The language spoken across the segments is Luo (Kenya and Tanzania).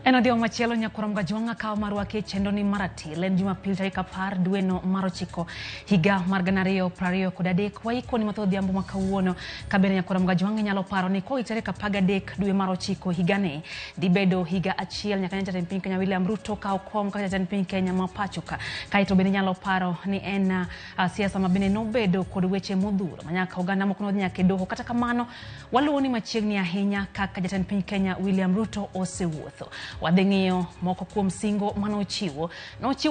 Eno dio machielo nyakuramga jwanga kao marwake chendo ni marati len Jumapil tarik 10 dwe no mar 9 higa mar 2023 waiko ni matho dhiambo makawuono kabene nyakuramga jwanga nyalo paro ni ko tarik 13 dwe mar 9 higane dibedo higa achiel nyaka jatend piny Kenya William Ruto kao kom kaka jatend piny Kenya mapachoka kaito bende nyalo paro ni en siasa mabene no bedo kod weche modhuro manyaka oganda moko nyaka doho kata kamano waluoni machiegni ahinya kaka jatend piny Kenya William Ruto osewuotho wadeng'iyo moko kuom singo manochiwo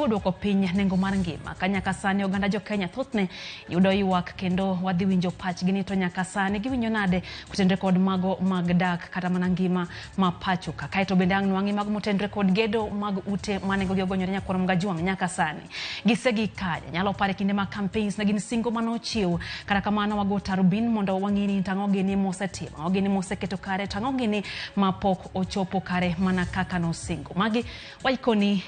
duoko piny nengo mar ngima kanyaka sani oganda jo Kenya thothne yudo ywak kendo wadhi winjo pachgi ni to nyaka sani giwinjo nade kutendre kod mago mag dak kata mana ngima mapachoka kaito bende ang' nwangi mag motendre kod gedo mag ute manego gonyore nyakuramga jwang nyaka sani gisegi kaja nyalo pare kinde ma campaigns na gin singo manochiwo kata kamano wago tarubin mondo wang'ini tango gini mosetima ogini moseketo kare tango gini mapok ochopo kare mana kaka no singo magi waikoni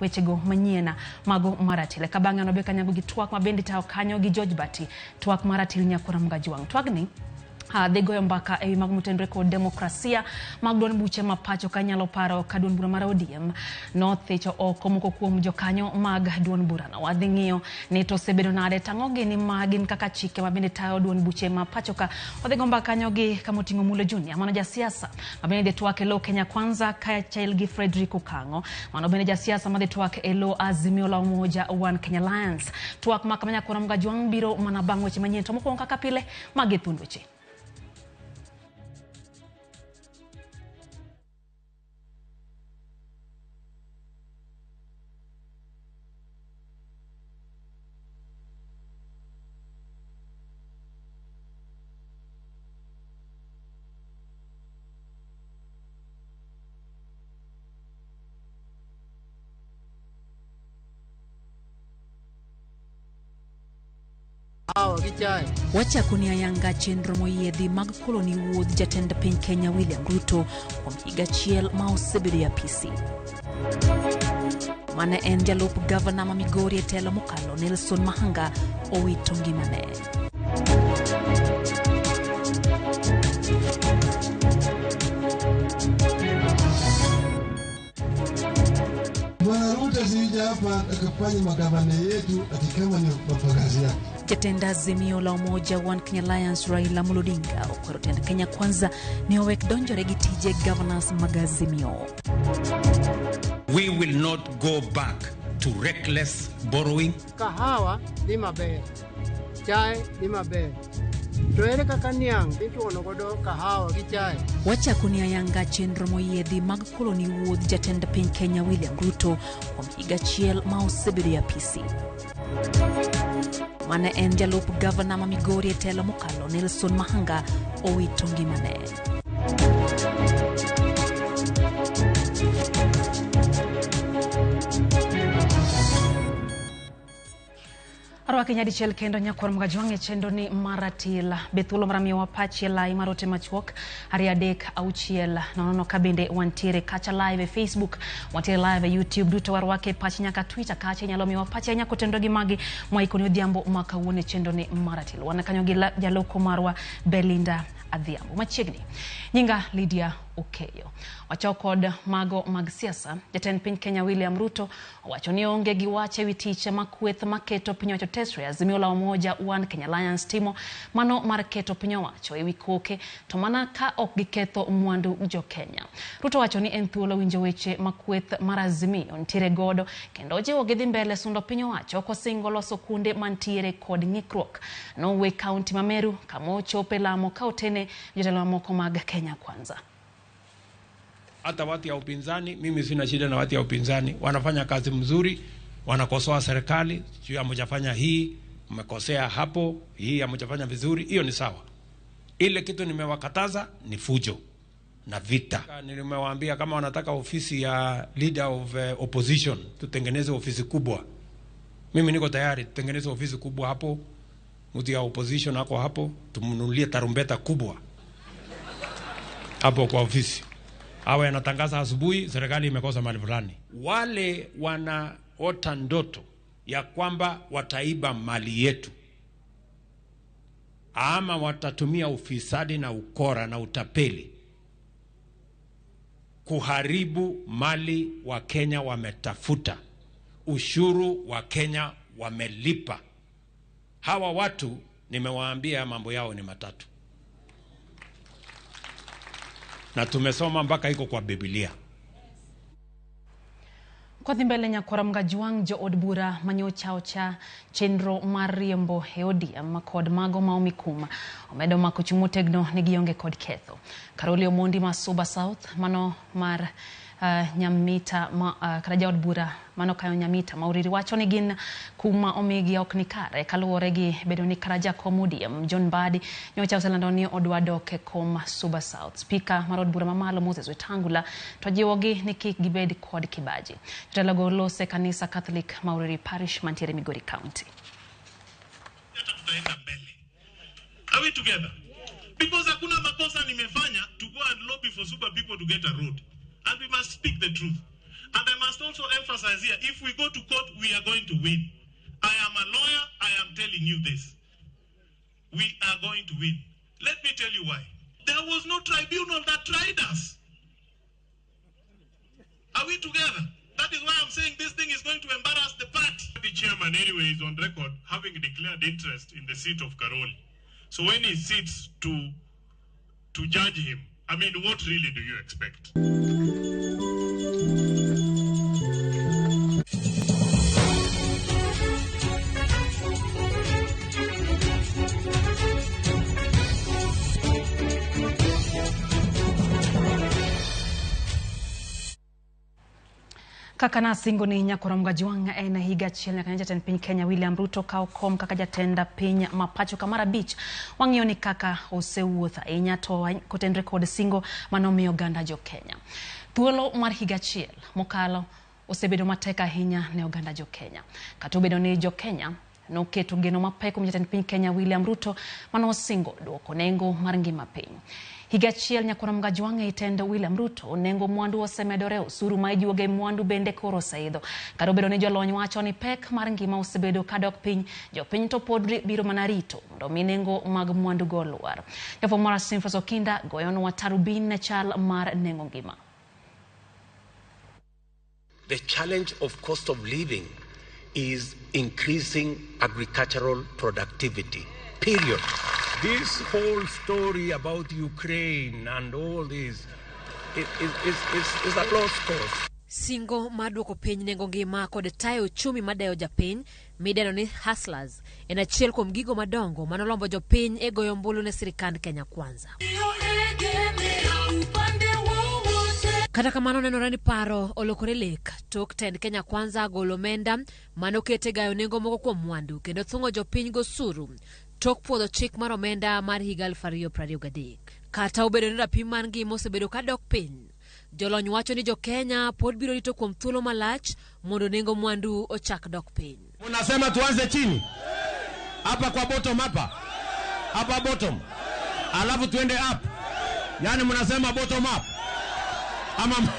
wechego manyiena mago maratile kabanga no be kanyago gi twak mabende tawo kanyo gi George Bati twak maratil nyakuramga jwang twagni degoyo mbaka ewi mag mutendre kod demokrasia mag duond buche mapacho kanyalo paro ka duond bura mar ODM nothicho oko moko kuom jokanyo mag duond bura no wadhi ng'iyo ni to sebedo nade tango gini magin kaka chike mabende tayo duond buche mapacho ka wadhi go mbaka kanyo gi Kamoting'o Mulo Junior mano jasiasa mabende twake lo Kenya Kwanza kaya chail gi Frederick Okango mano bende jasiasa mabende twake elo Azimio la Umoja One Kenya Alliance twak makamanya kuramga jwang biro mana bang' weche manyien to moko kaka pile magethund weche. Wacha kunia yanga chenro moyedhi mag koloni wuodh jatend piny Kenya William Ruto kuom higa achiel ma osebedo e apisi. Mane en jalup gavana ma Migori e telo mokalo Nelson Mahanga owito ngimane. Bwana Ruto sija hapa akafanya magavana yetu atikama ni mapagazi yake. Jatenda Azimio la Umoja One Kenya Alliance Raila Odinga okwero tend Kenya Kwanza ni owek donjore gi tije governors mag Azimio. We will not go back to reckless borrowing. Kahawa di maber, chai di maber. Toere kaka niang' ituono godo kahawa gi chai. Wacha kunia yanga chenro moyedhi mag koloni wuodh jatend piny Kenya William Ruto kuom higa achiel ma osebedo e apisi. Mane en jalup gavana ma Migori e telo mokalo Nelson Mahanga owito ngimane. Arwa Kenya dichiel kendo nyakuramga jwang chendo ni maratila bethulo maramio wapachi lai marote machuok ari adek auchiel nono kabende wantiere kacha live e Facebook wantiere live e YouTube duto warwake pachi nyaka Twitter kacha nyalo mi wapachi nyako tendo gi magi mwaikoni odhiambo makawuone chendo ni maratila wanakanyo gi jaloko marwa Belinda Adhiambo machiegni nyinga Lydia Okeyo wachokod mago mag siasa jatend piny Kenya William Ruto wacho ni onge gi wache witiche makweth maketo piny wacho tesre Azimio la Umoja One Kenya Alliance timo mano mar keto piny wacho ewi koke to mana ka ok giketho mwandu jo Kenya. Ruto wacho ni en thuolo winjo weche makweth mar Azimio ntiere godo kendo jiwo gidhi mbele sundo piny wacho kosingo loso kunde mantiere kod ng'ikruok no we county ma Meru kamo chope Lamo kaotene jotelo moko mag Kenya Kwanza. Hata watu ya upinzani, mimi sina shida na watu ya upinzani, wanafanya kazi mzuri, wanakosoa serikali, sio hamjafanya hii, mmekosea hapo, hii hamjafanya vizuri, hiyo ni sawa. Ile kitu nimewakataza ni fujo na vita. Nimewaambia kama wanataka ofisi ya leader of opposition, tutengeneze ofisi kubwa. Mimi niko tayari tutengeneze ofisi kubwa hapo, mtu ya opposition hako hapo, tumnunulie tarumbeta kubwa hapo kwa ofisi. Awe anatangaza asubuhi serikali imekosa mali fulani. Wale wanaota ndoto ya kwamba wataiba mali yetu ama watatumia ufisadi na ukora na utapeli, kuharibu mali wa Kenya wametafuta, ushuru wa Kenya wamelipa. Hawa watu nimewaambia mambo yao ni matatu, na tumesoma mpaka iko kwa Biblia. Kwa thimbele nyakora mgajuang jo od bura manyocha ocha chenro mar riembo heodia kod mago maomi kuma omedo mako chumo tegno ne gionge kod ketho. Karoli Omondi ma Suba South mano mar nyamita kada ja od bura mano kayo nyamita mauriri wacho ni gin kuma omigi ok ni kare kaluwore gi bedo ni karaja komodium John Badi nyocha oselando ni odwa doke kom Suba South. Speaker mar od bura mamalo Moses Wetangula to jiwogi ni kik gibed kod kibaji. Jotelo lose kanisa Catholic Mauriri Parish mantiere Migori County. Are we together? Because hakuna makosa nimefanya to go and lobby for super people to get a road. And we must speak the truth. And I must also emphasize here, if we go to court, we are going to win. I am a lawyer, I am telling you this. We are going to win. Let me tell you why. There was no tribunal that tried us. Are we together? That is why I'm saying this thing is going to embarrass the party. The chairman anyway is on record having declared interest in the seat of Karoli. So when he sits to judge him, I mean, what really do you expect? Kakana singo ni nyakora mgajuanga ena higa chiel nyaka nyaten piny Kenya William Ruto kao kom kaka jatenda piny mapacho kamara beach wang'iyo ni kaka osewuotha inyato kotenre kod singo manomiyo ganda jo Kenya. Thuolo mar higa chiel mokalo osebedo mateka ahinya ne oganda jo Kenya. Kata obedo ni jo Kenya noketo geno mapek kuom jatend piny Kenya William Ruto manosingo duoko nengo mar ngima piny. Higa chiel nyakora mgajuanga itendo William Ruto nengo mwandu osemedore, osuru ma ijuoge mwandu bende koro oseidho. Kata obedo ni jolony wacho ni pek mar ngima osebedo kadok piny, jo piny to pod biro mana rito mondo mi nengo mag mwandu go olwar. Jafo mar Simfas Okinda goyonwa tarubin ne chal mar nengo ngima. The challenge of cost of living is increasing agricultural productivity, period. This whole story about Ukraine and all this is a lost cause. Singo maduoko piny nengo ngima kod tayo uchumi madeyo japiny mideno ni hustlers en achiel kuom gigo madongo manolombo jopiny e goyo ombulu ne sirikand Kenya Kwanza. Kata kamano nenore ni paro olokore lek tok tend Kenya Kwanza golo omenda manokete gayo nengo moko kuom mwandu kendo thungo jopiny go suru tok puodho chik mar omenda mar higa 2023. Kata obedo ni rapim mar ngima osebedo kadok piny, jolony wacho ni jo Kenya pod biro rito kuom thuolo malach mondo nengo mwandu ochak dok piny. Unasema tuanze chini hapa kwa bottom hapa bottom alafu tuende up, yani mnasema bottom up ama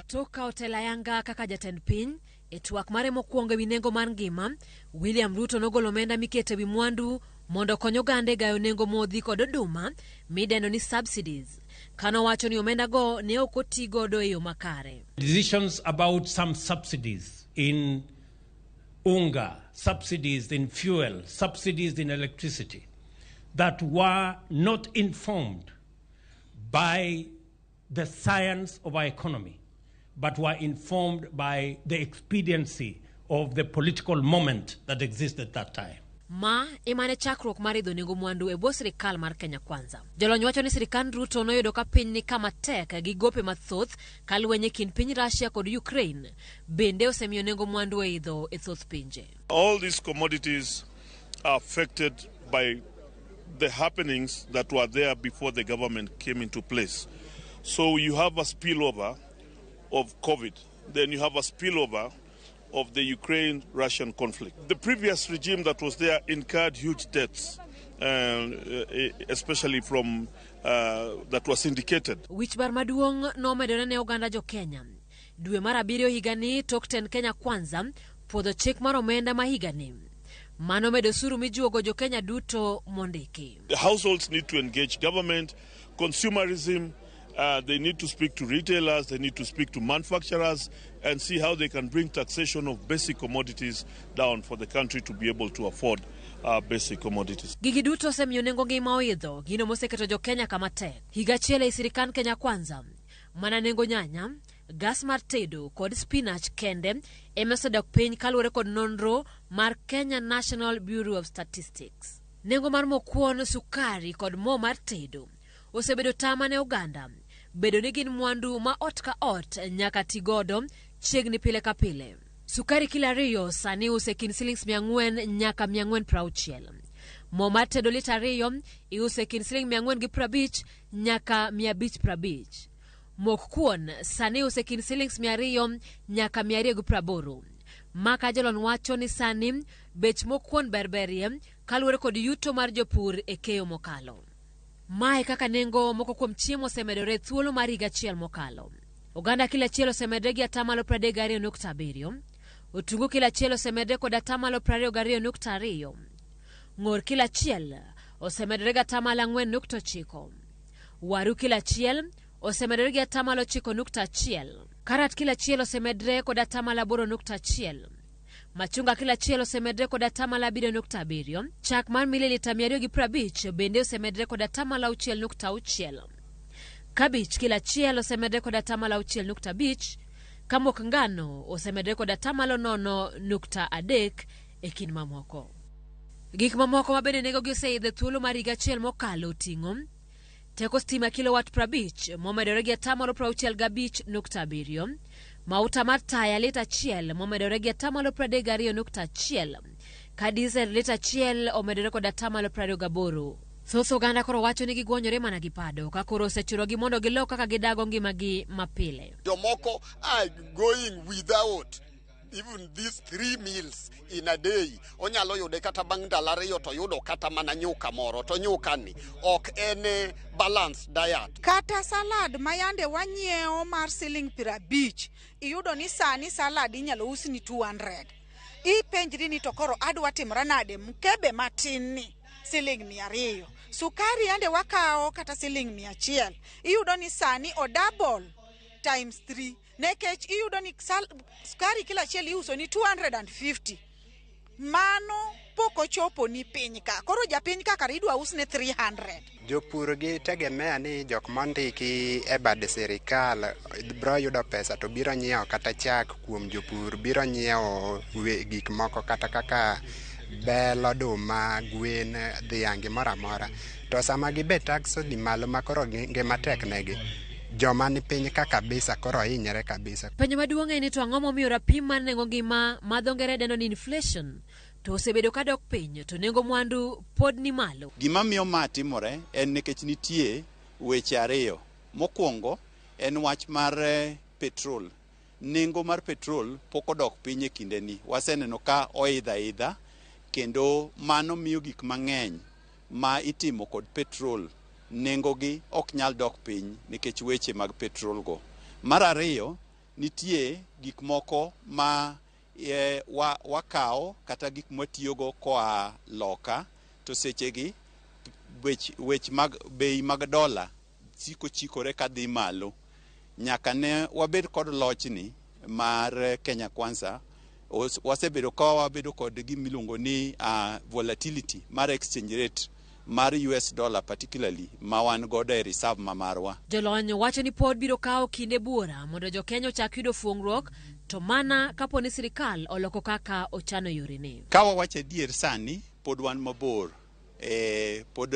toka hotela yanga kaka jatend piny etwak mare mokwongo wi nengo mar ngima William Ruto nogolo omenda mikete wi mwandu mondo konyo gande gayo nengo modhi kod oduma mideno ni subsidies. Kano wacho ni omenda go ne ok otigo do e yo makare. Decisions about some subsidies in unga, subsidies in fuel, subsidies in electricity that were not informed by the science of our economy, but were informed by the expediency of the political moment that existed at that time. Ma imane chakruok mar idho nengo mwandu e bwo sirikal mar Kenya Kwanza. Jolony wacho ni sirikand Ruto noyudo ka piny ni kama tek gi gope mathoth kalwenye kin piny Russia kod Ukraine bende osemiyo nengo mwandu e idho e thoth pinje. All these commodities are affected by the happenings that were there before the government came into place. So you have a spillover of COVID, then you have a spillover of the Ukraine-Russian conflict. The previous regime that was there incurred huge debts, especially from that was syndicated. Wich bar maduong no medore ne oganda jo Kenya. Dwe mar abiriyo higani tok ten Kenya Kwanza podho chik mar omenda ma higani. Mano medo suru mijuogo jo Kenya duto mondiki. The households need to engage government, consumerism, They need to speak to retailers, they need to speak to manufacturers and see how they can bring taxation of basic commodities down for the country to be able to afford basic commodities. Gigi duto osemiyo nengo ngima oidho, gino moseketo jo Kenya kama tek. Higa achiel e sirikand Kenya Kwanza, mana nengo nyanya, gas mar tedo kod spinach kende emesedok piny kaluwore kod nonro mar Kenya National Bureau of Statistics. Nengo mar mo kuon, sukari kod mo mar tedo osebedo tama ne oganda, bedo ni gin mwandu ma ot ka ot nyaka tigodo chiegni pile ka pile. Sukari kilo 2 sani use kind shillings 400 nyaka 460. Mo mar tedo lita 2 iuse kind shillings 450 nyaka 550. Mok kuon sani use kind shillings 200 nyaka 280. Maka jalon wacho ni sani bech mok kuon berberie kaluwore kod yuto mar jopur e keyo mokalo. Mae kaka nengo moko kuom chiemo osemedore thuolo mar higa achiel mokalo. Oganda kilo achiel osemedre gi 32.7. Otungu kilo achiel osemedre kod 22.2. Ng'or kilo achiel osemedre gi 4.9. Waru kilo achiel osemedre gi 9.1. Karat kilo achiel osemedre kod 8.1. Machunga kilo achiel osemedre kod 7.7. Chak mar mililita 250 bende osemedre kod 6.6. Kabich kilo achiel osemedre kod 6.5. Kamok ngano osemedre kod 0.3 e kind mamoko. Gik mamoko mabende nengogi oseidho thuolo mar higa achiel mokalo oting'o teko stima kilowatt 50 momedore gi 65.7. Mauta mar taya lita 1 momedore gi 32.1. Ka diesel lita 1 omedore kod 28. Thoth oganda koro wacho ni gigwonyore mana gi pado ka koro osechurogi mondo gilo kaka gidago ngimagi mapile. Jomoko are going without even these 3 meals in a day. Onyalo yude kata bang' ndalo 2 to yudo kata mana nyuka moro, to nyuka ni ok en balanced diet. Kata salad mayande wanyiewo mar shilling 50, iyudo ni sani salad inyalo usi ni 200. Ipenjri ni to koro adwa timra nade mkebe matin ni shilling 200. Sukari yande wakao kata shilling 100. Iyudo ni sani o double times 3. Nekech iyudo ni sukari kila achiel iuso ni 250. Mano poko chopo ni piny ka. Koro japiny ka karidwa usne 300. Jopur gi tegemea ni jok mondiki e bad sirikal biro yudo pesa to biro nyiewo kata chak kuom jopur, biro nyiewo gik moko kata kaka bel, oduma, gwen, dhiang' gimoro amora. To sama gibe tax di malo makoro ngima tek negi, joma ni piny ka kabisa koro hinyre kabisa. Penyo maduong' en ni to ang'o momiyo rapim mar nengo ngima ma dho ngere dendo ni inflation to osebedo ka dok piny to nengo mwandu pod ni malo. Gima miyo ma timore en nikech nitie weche ariyo. Mokwongo en wach mar petrol. Nengo mar petrol pok odok piny e kindeni. Waseneno ka oidha kendo mano miyo gik mang'eny ma itimo kod petrol nengogi ok nyal dok piny nikech weche mag petrol go. Mar ariyo, nitie gik moko ma wakao kata gik matiyogo koa loka, to sechegi wech mag bei mag dola chikore ka dhi malo. Nyaka ne wabed kod lochni mar Kenya Kwanza, wasebedo kod gimiluongo ni volatility mar exchange rate mar US dollar particularly ma wan godo e reserve ma marwa. Jolony wacho ni pod biro kawo kinde buora mondo jo Kenya ochak yudo fuong'ruok to mana kapo ni sirikal oloko kaka ochano yorene. Ka wawacho adier sani pod wan mabor. Pod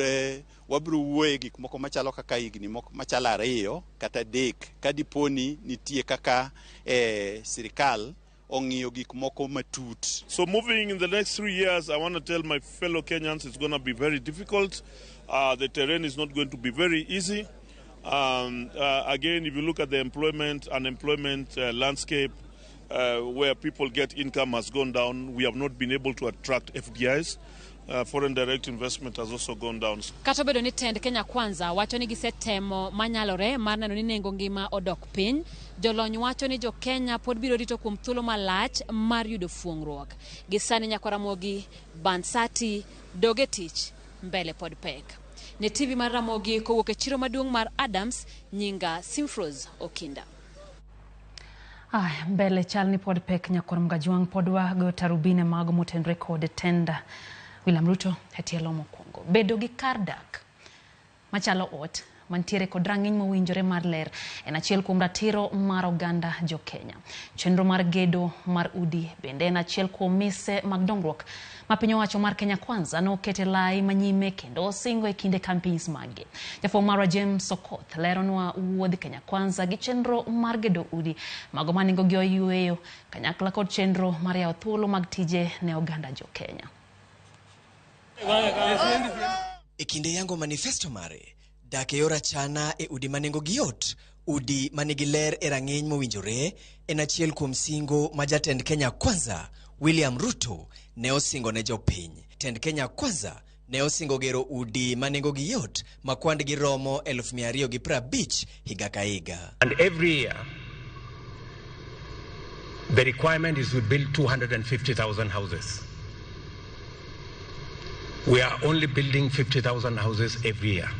wabiro wuoye gik moko machalo kaka higni moko machalo 2 kata 3 ka diponi nitie kaka sirikal ong'iyo gik moko matut. So moving in the next 3 years, I want to tell my fellow Kenyans it's going to be very difficult. The terrain is not going to be very easy. Again, if you look at the unemployment landscape, where people get income has gone down, we have not been able to attract FDIs. Foreign direct investment has also gone down. Kata bedo ni tend Kenya Kwanza wacho ni gisetemo manyalore mar neno ni nengo ngima odok piny, jolony wacho ni jo Kenya pod biro rito kuom thuolo malach mar yudo fuong'ruok. Gisani nyako Ramogi Bansati doge tich mbele pod pek. Ne TV mar Ramogi kowuok e chiro maduong' mar Adams, nyinga Simfros Okinda. Mbele chalni pod pek nyakor mgajwang' podwa go tarubine mag motenre kod tenda William Ruto hetielo mokwongo. Bedo gi kar dak machalo ot mantiere kod rang'iny mowinjore mar ler en achiel kuom ratiro mar oganda jo Kenya. Chenro mar gedo mar udi bende en achiel kuom mise mag dongruok ma piny owacho mar Kenya Kwanza nokete lai manyime kendo singo e kinde campaigns mage. Jafwambo marwa James Sokoth leronwa wuodh Kenya Kwanza gi chenro mar gedo udi mago maningo gi oyueyo kanyakla kod chenro mar yawo thuolo mag tije ne oganda jo Kenya. E kinde yango manifesto mare dak e yor achana e udi manengo gi yot, udi manigi ler e rang'iny mowinjore en achiel kuom singo ma jatend Kenya Kwanza William Ruto ne osingo ne jopiny. Tend Kenya Kwanza ne osingo gero udi manengo gi yot ma kwandgi romo 250 higa ka higa. And every year the requirement is to build 250,000 houses. We are only building 50,000 houses every year.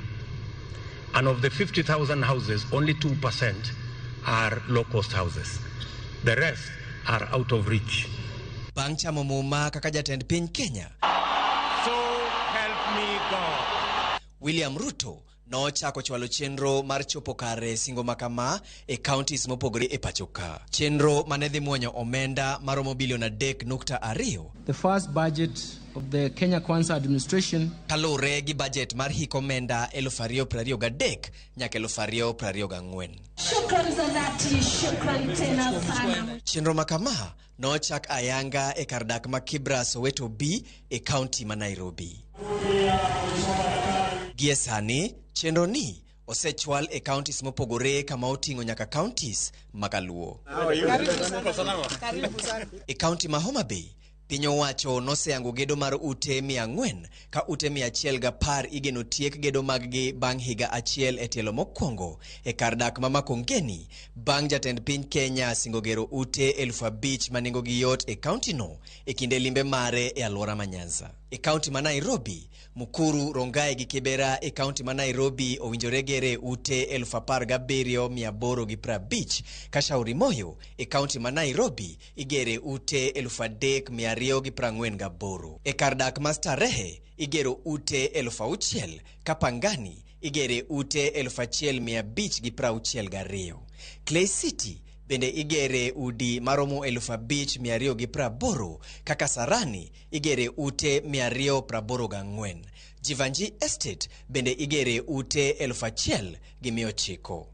And of the 50,000 houses, only 2% are low-cost houses. The rest are out of reach. Bang' chamo muma kaka jatend piny Kenya, So help me God. William Ruto nochako chwalo chenro mar chopo kare singo makama e counties mopogore e pachoka. Chenro manedhi muonyo omenda maromo bilion 3.2. The first budget of the Kenya Kwanza administration kalure gi budget mar hik omenda 2023 nyaka 2024. Shukrani za dhati, shukrani tena sana. Chenro makama nochak ayanga e kardak ma Kibra Soweto B e county ma Nairobi. Gie sani chenro ni osechwal e counties mopogore kama oting'o nyaka counties makaluo. E county ma Homa Bay piny owacho noseyango gedo mar ute 400 ka ute 110 igeno tiek gedo maggi bang' higa achiel e tielo mokwongo e kar dak ma Makongeni bang' jatend piny Kenya singo gero ute 5,000 manengo gi yot e county no e kinde limbe mare e alwora ma Nyanza. E county ma Nairobi, Mukuru, Rongai gi Kibera e county ma Nairobi owinjore gere ute 17,850 ka Shauri Moyo e county ma Nairobi igere ute 3,248. E kar dak ma Starehe igero ute 6,000 ka Pangani igere ute 1,562. Clay City bende igere udi maromo 5,280 kaka Sarani igere ute 284. Jivanji Estate bende igere ute 1,900.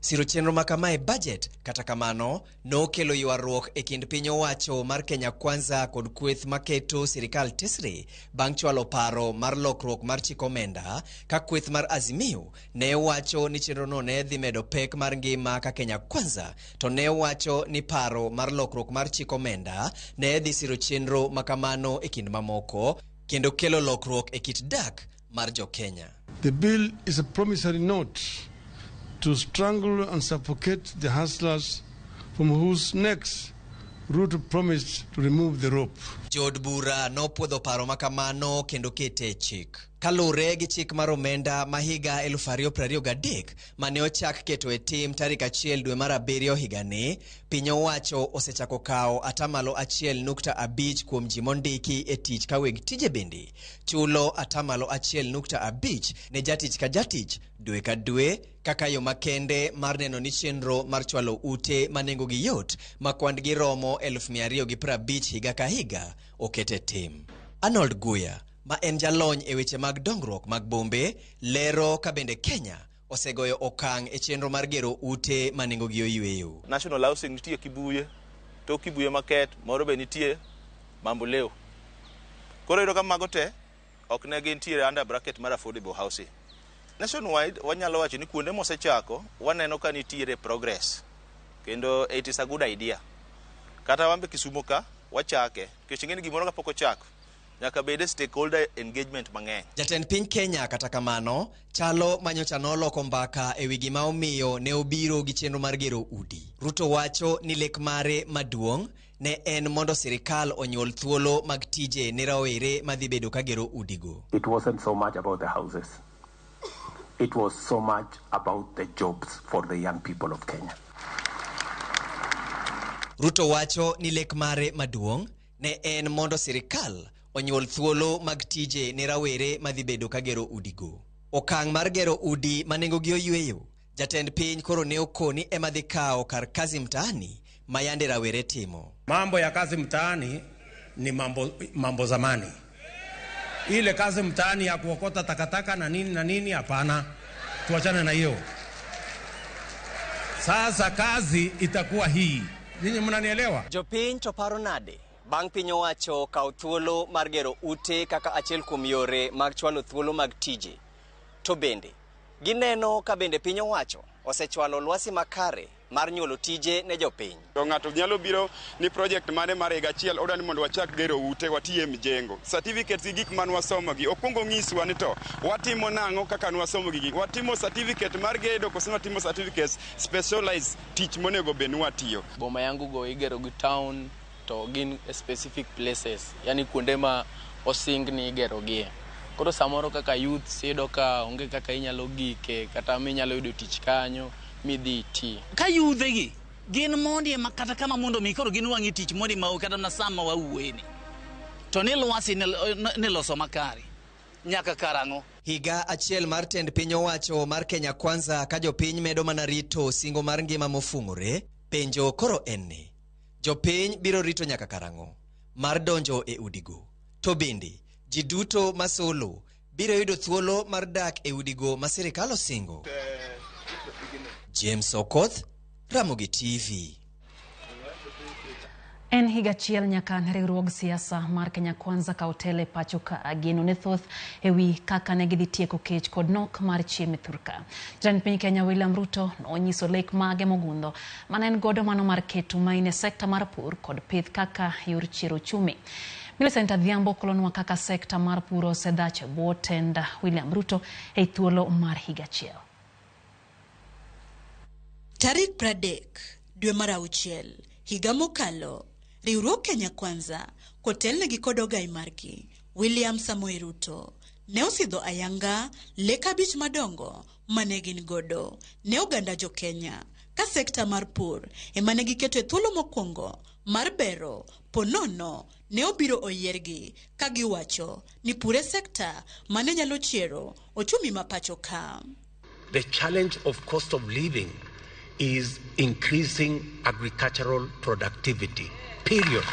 Siro chenro makama e budget kata kamano nokelo ywaruok e kind piny owacho mar Kenya Kwanza kod kweth maketo sirikal tesre bang' chwalo paro mar lokruok mar chik omenda ka kweth mar Azimio ne wacho ni chenro no ne dhi medo pek mar ngima ka Kenya Kwanza to ne wacho ni paro mar lokruok mar chik omenda ne dhi siro chenro makamano e kind mamoko kendo kelo lokruok e kit dak mar jo Kenya. The bill is a promissory note to strangle and suffocate the hustlers from whose necks Ruto promised to remove the rope. Jod bura nopuodho paro makamano kendo kete chik. Kalure gi chik mar omenda ma higa 2023 mane ochak keto e tim tarik 1 dwe mar 7 higani, piny owacho osechako kawo atamalo 1.5 kuom ji mondiki e tich ka weg tije bende chulo atamalo 1.5 ne jatich ka jatich dwe ka dwe kaka yo makende mar neno ni chenro mar chwalo ute manengo gi yot ma kwandgi romo 250 higa ka higa okete tim. Arnold Guya ma en jalony e weche mag dongruok mag bombe lero ka bende Kenya osegoyo okang' e chenro mar gero ute manengo gi oyueyo. National Housing nitie Kibuye, to Kibuye Market, moro be nitie Mamboleo. Koro iro kamago te ok ne gintiere under bracket mar affordable housing. Nationwide wanyalo wacho ni kuonde mosechako waneno ka nitiere progress. Kendo it is a good idea. Kata wambe Kisumo ka wachake, kech ngeni gimoro kapok ochako. nyaka bede stakeholder engagement mang'eny. Jatend piny Kenya kata kamano chalo manyocha noloko mbaka ewi gima omiyo ne obiro gi chenro mar gero udi. Ruto wacho ni lek mare maduong' ne en mondo sirikal onyuol thuolo mag tije ne rawere madhi bedo ka gero udigo. It wasn't so much about the houses. It was so much about the jobs for the young people of Kenya. Ruto wacho ni lek mare maduong' ne en mondo sirikal onyuol thuolo mag tije ne rawere madhi bedo ka gero udigo. Okang' mar gero udi manengogi oyweyo, jatend piny koro ne okoni ema dhi kawo kar kazi mtaani mayande rawere timo. Mambo ya kazi mtaani ni mambo zamani. Ile kazi mtaani ya kuokota takataka na nini hapana. Tuachane na hiyo. Sasa kazi itakuwa hii. Ninyi mnanielewa? Jopiny to paro nade bang' piny owacho kawo thuolo mar gero ute kaka achiel kuom yore mag chwalo thuolo mag tije. To bende gineno ka bende piny owacho osechwalo lwasi makare mar nyuolo tije ne jopiny. To ng'ato nyalo biro ni project mane mar higa achiel odani mondo wachak gero ute watie mjengo. Certificates gi gik man wasomo gi okwongo ng'iswa ni to watimo nang'o kaka nwasomo gi. Watimo certificate mar gedo koso watimo certificates specialized tich monego bed watiyo. Boma yangu go igero gi town to gin specific places, yani kuonde ma osing ni igero gie. Koro samoro kaka youth sedo ka onge kaka inyalo gike kata minyalo yudo tich kanyo midhi ti. Ka yudhe gi gin mondi makata kama mondo mi koro gin wangi tich mondi ma kata na sama wauweni. To ne lwasi ne loso makari nyaka karango. Higa achiel mar tend piny owacho mar Kenya Kwanza ka jopiny medo mana rito singo mar ngima mofungore, penjo koro enne. Jopiny biro rito nyaka karango mar donjo e udigo. To bende ji duto masolo biro yudo thuolo mar dak e udigo ma sirikal osingo. James Okoth, Ramogi TV. En higa achiel nyaka riwruog siasa mar Kenya Kwanza ka otele pacho ka ageno ne thoth ewi kaka ne gidhi tieko kech kod nok mar chiemo thurka. Jatend piny Kenya William Ruto nonyiso lek mage mogundho mana en godo mano mar keto maine sekta mar pur kod pith kaka yor chiro chumi. Millicent Adhiambo kolonwa kaka sekta mar pur osedache bwo tend William Ruto e thuolo mar higa achiel. Tarik 30 dwe mar auchiel higa mokalo riwruok Kenya Kwanza kotelnegi kod ogai margi William Samoei Ruto ne osidho ayanga lek abich madongo mane gin godo ne oganda jo Kenya ka sekta mar pur ema ne giketo e thuolo mokwongo mar bero ponono ne obiro oyiergi ka giwacho ni pure sekta mane nyalo chiero ochumi mapacho ka. The challenge of cost of living is increasing agricultural productivity, period.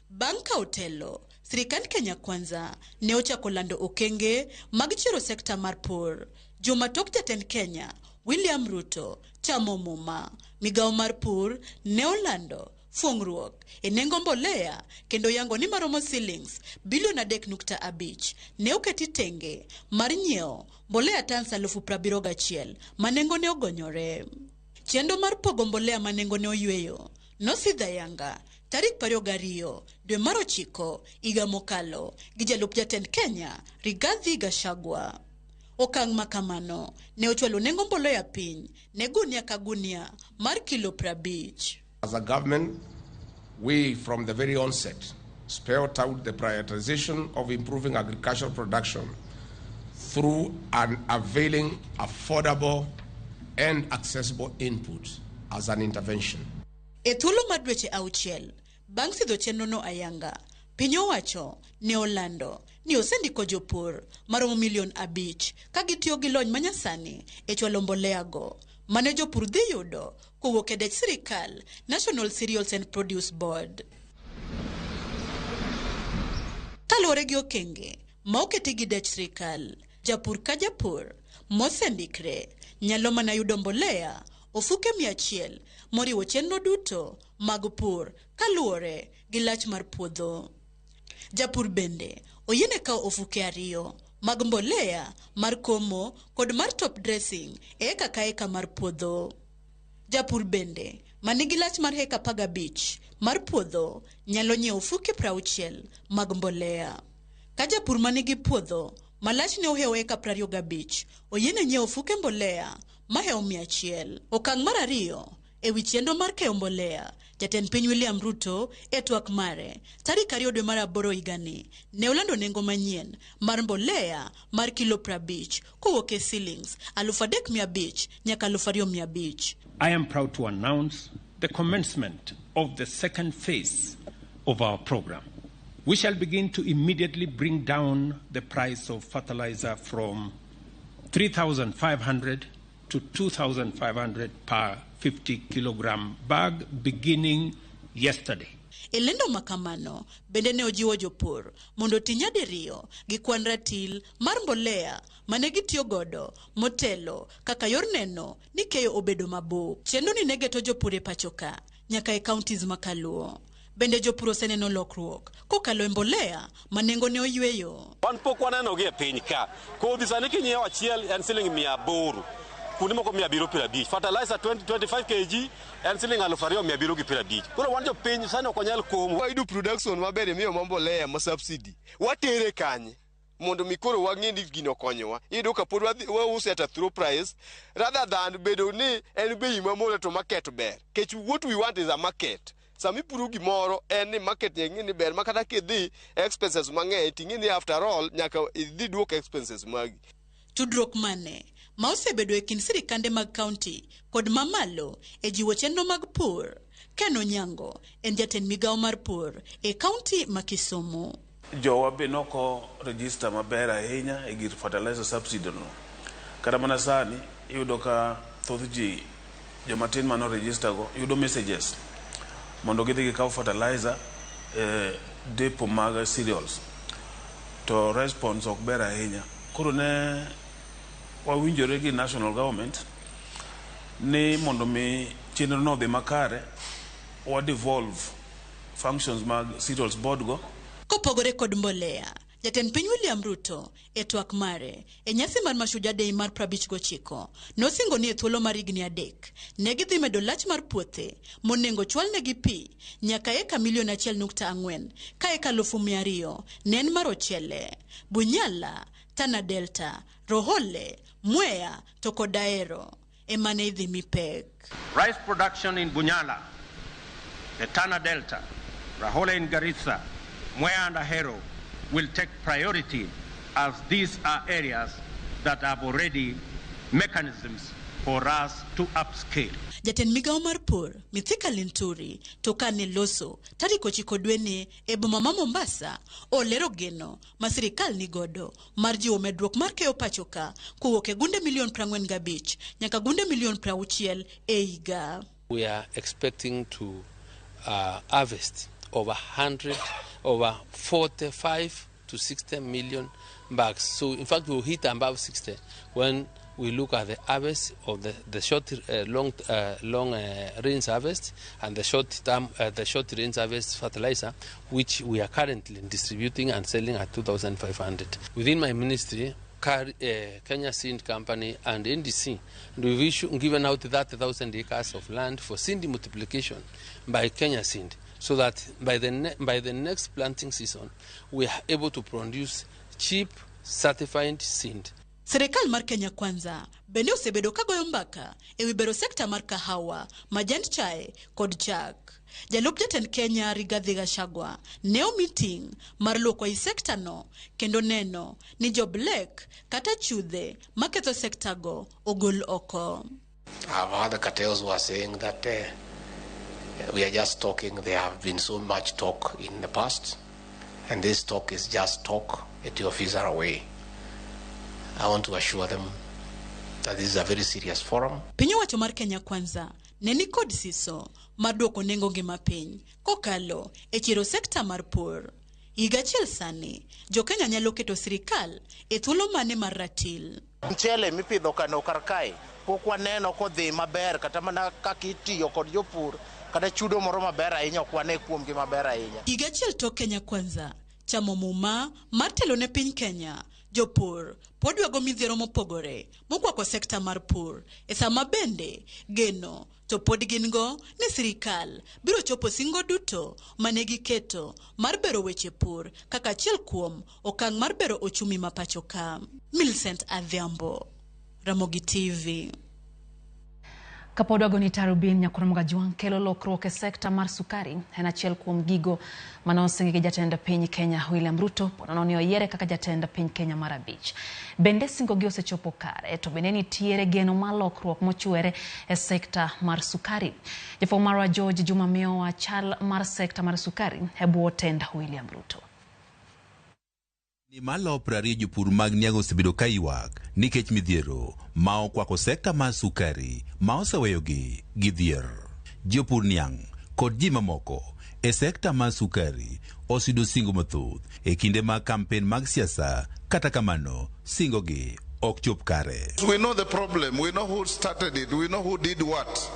Banka Otelo, sirikand Kenya Kwanza ne ochako lando okenge mag chiro sekta mar pur. Juma tok jatend Kenya, William Ruto, chamo muma, migao mar pur ne olando fungruok e nengo mbolea kendo yango ni maromo shillings bilion 3.5 ne oketi tenge mar nyiewo mbolea tans 71,000 manengo ne ogonyore. Chendo mar pogo mbolea manengo ne oyweyo nosidha yanga tarik 22 dwe mar 9 higa mokalo gi jalup jatend Kenya Rigathi Gachagua. Okang' makamano ne ochwalo nengo mbolea piny ne gunia ka gunia mar kilo 50. As a government, we from the very onset spelled out the prioritization of improving agricultural production through an availing affordable and accessible input as an intervention. E thuolo mar dweche auchiel, bang' sidho chenro no ayanga, piny owacho ne olando ni osendiko jopur maromo milion 5 ka gitiyo gi lony manyasani e chwalo mbolea go mane jopur dhi yudo kowuok e dech sirikal National Cereals and Produce Board. Kaluwore gi okenge ma oketi gi dech sirikal, japur ka japur mosendikre nyalo mana yudo mbolea ofuke 100 moriwo chenro duto mag pur kaluwore gi lach mar puodho. Japur bende oyiene kawo ofuke 2 mag mbolea mar komo kod mar top dressing e eka ka eka mar puodho. Japur bende manigi lach mar heka 15 mar puodho nyalo nyiewo ofuke 60 mag mbolea. Ka japur manigi puodho malach ne ohewo eka 25 oyiene nyiewo ofuke mbolea mahewo 100. Okang' mar ariyo ewi chenro mar keyo mbolea, Jatend piny William Ruto e twak mare tarik 2 dwe mar 8 higani ne olando nengo manyien mar mbolea mar kilo 50 kowuok e shillings 3,500 nyaka 2,500. I am proud to announce the commencement of the second phase of our program. We shall begin to immediately bring down the price of fertilizer from 3,500 to 2,500 per 50 kilogram bag beginning yesterday. Elendo makamano bende ne ojiwo jopur mondo tinya diriyo gi kwan ratil mar mbolea mane gitiyo godo motelo kaka yor neno ni keyo obedo mabuk. Chenro ni negeto jopur e pachoka nyaka e counties makaluo. Bende jopur oseneno lokruok kokalo e mbolea manengo ne oyweyo. Wan pok waneno gi e piny ka. Kodhi sani kinyiewo achiel en siling 800. Kundi moko 750. Fertilizer 25 kg en siling 2,750. Koro wan jopiny sani ok onyal komo. Wayudo production maber miyo mambolea ma subsidy. Watere kanye mondo mikoro wang'e ni gino konyowa. Iyudo ka pod wause at a throw price rather than bedo ni en bei mamolo to market ber. Kech what we want is a market. Sami puru gimoro en ni market nyingi ni ber makata kidhi expenses mang'eny ting'i ni after all nyaka idhi duok expenses magi. Tudruok mane ma osebedo e kind sirikande mag county kod mamalo e jiwo chenro mag pur. Ken Onyango en jatend migawo mar pur e county ma Kisumu. Jowa be noko register maber ahinya e gir fertilizer subsidy no. Kata mana sani iyudo ka thoth ji jomatin mano register go yudo messages mondo gidhi gikaw fertilizer depo mag cereals to response ok ber ahinya. Koro ne wawinjore gi national government ni mondo mi chenro no dhi makare wa devolve functions mag cereals board go. Kopogore kod mbolea, Jatend piny William Ruto e twak mare e nyasi mar Mashujaa Day mar 59 nosingo ni e thuolo mar higni 3 ne gidhi medo lach mar puothe monengo chwal negi pi nyaka eka 1.4 ka eka 200,000 nen mar ochele, Bunyala, Tana Delta, Rohole, Mwea to Kodaero emane idhi mipek. Rice production in Bunyala, the Tana Delta, Rahole in Garissa, Mwea and Ahero will take priority as these are areas that have already mechanisms for us to upscale. Jatend migawo mar pur Mithika Linturi to kane loso tarik 9 dweni e boma ma Mombasa olero geno ma sirikal ni godo mar jiwo medruok mar keyo pachoka kowuok e gunde $45 nyaka gunde $60 e higa. We are expecting to harvest over 45 to 60 million bags. So in fact we'll hit above 60 when we look at the harvest of the short long range harvest and the short range harvest fertilizer, which we are currently distributing and selling at 2,500. Within my ministry, Kenya Seed Company and NDC, we've given out 30,000 acres of land for seed multiplication by Kenya Seed, so that by the next planting season we are able to produce cheap certified seed. Serikal mar Kenya Kwanza bende osebedo kagoyo mbaka e wibero sekta mar kahawa, majand chai kod chak. Jalup Jatend Kenya Rigathi Gachagua ne meeting mar loko i sekta no kendo neno ni joblek kata chudhe maketho sekta go ogol oko. I've heard the cartels were saying that we are just talking. There have been so much talk in the past, and this talk is just talk. It your fees are away. I want to assure them that this is a very serious forum. Piny owacho mar Kenya Kwanza neni kod siso mar duoko nengo ngima piny kokalo e chiro sekta mar pur. Higa achiel sani, jo Kenya nyalo keto sirikal e thuolo mane mar ratil. Mchele mipidho kano karkae pok waneno kodhi maber kata mana kaka itiyo kod jopur kata chudo moro maber ahinya ok wane kuom gi maber ahinya. Higa achiel tok Kenya Kwanza chamo muma mar telo ne piny Kenya, Jopur pod wago midhiero mopogore mokwako sekta mar pur e sama bende geno to pod gin go ni sirikal biro chopo singo duto mane giketo mar bero weche pur kaka achiel kuom okang' mar bero ochumi ma pacho ka. Millicent Adhiambo, Ramogi TV. Kapod wago ni tarubin Nyakuram Gajwang kelo lokruok e sekta mar sukari en achiel kuom gigo manosingi gi jatend piny Kenya William Ruto ponono ni oyiere kaka jatend piny Kenya mar abich. Bende singo gi osechopo kare to bende nitiere geno mar lokruok mochwere e sekta mar sukari. Jafwambo marwa George Juma miyowa chal mar sekta mar sukari e bwo tend William Ruto. Ni malo 20 jopur mag niago osebedo ka ywak nikech midhiero ma okwako sekta mar sukari ma oseweyogi gi dhier. Jopur niang' kod ji mamoko e sekta mar sukari osido singo mathoth e kinde mag kampen mag siasa, kata kamano singo gi ok chop kare. We know the problem, we know who started it, we know who did what.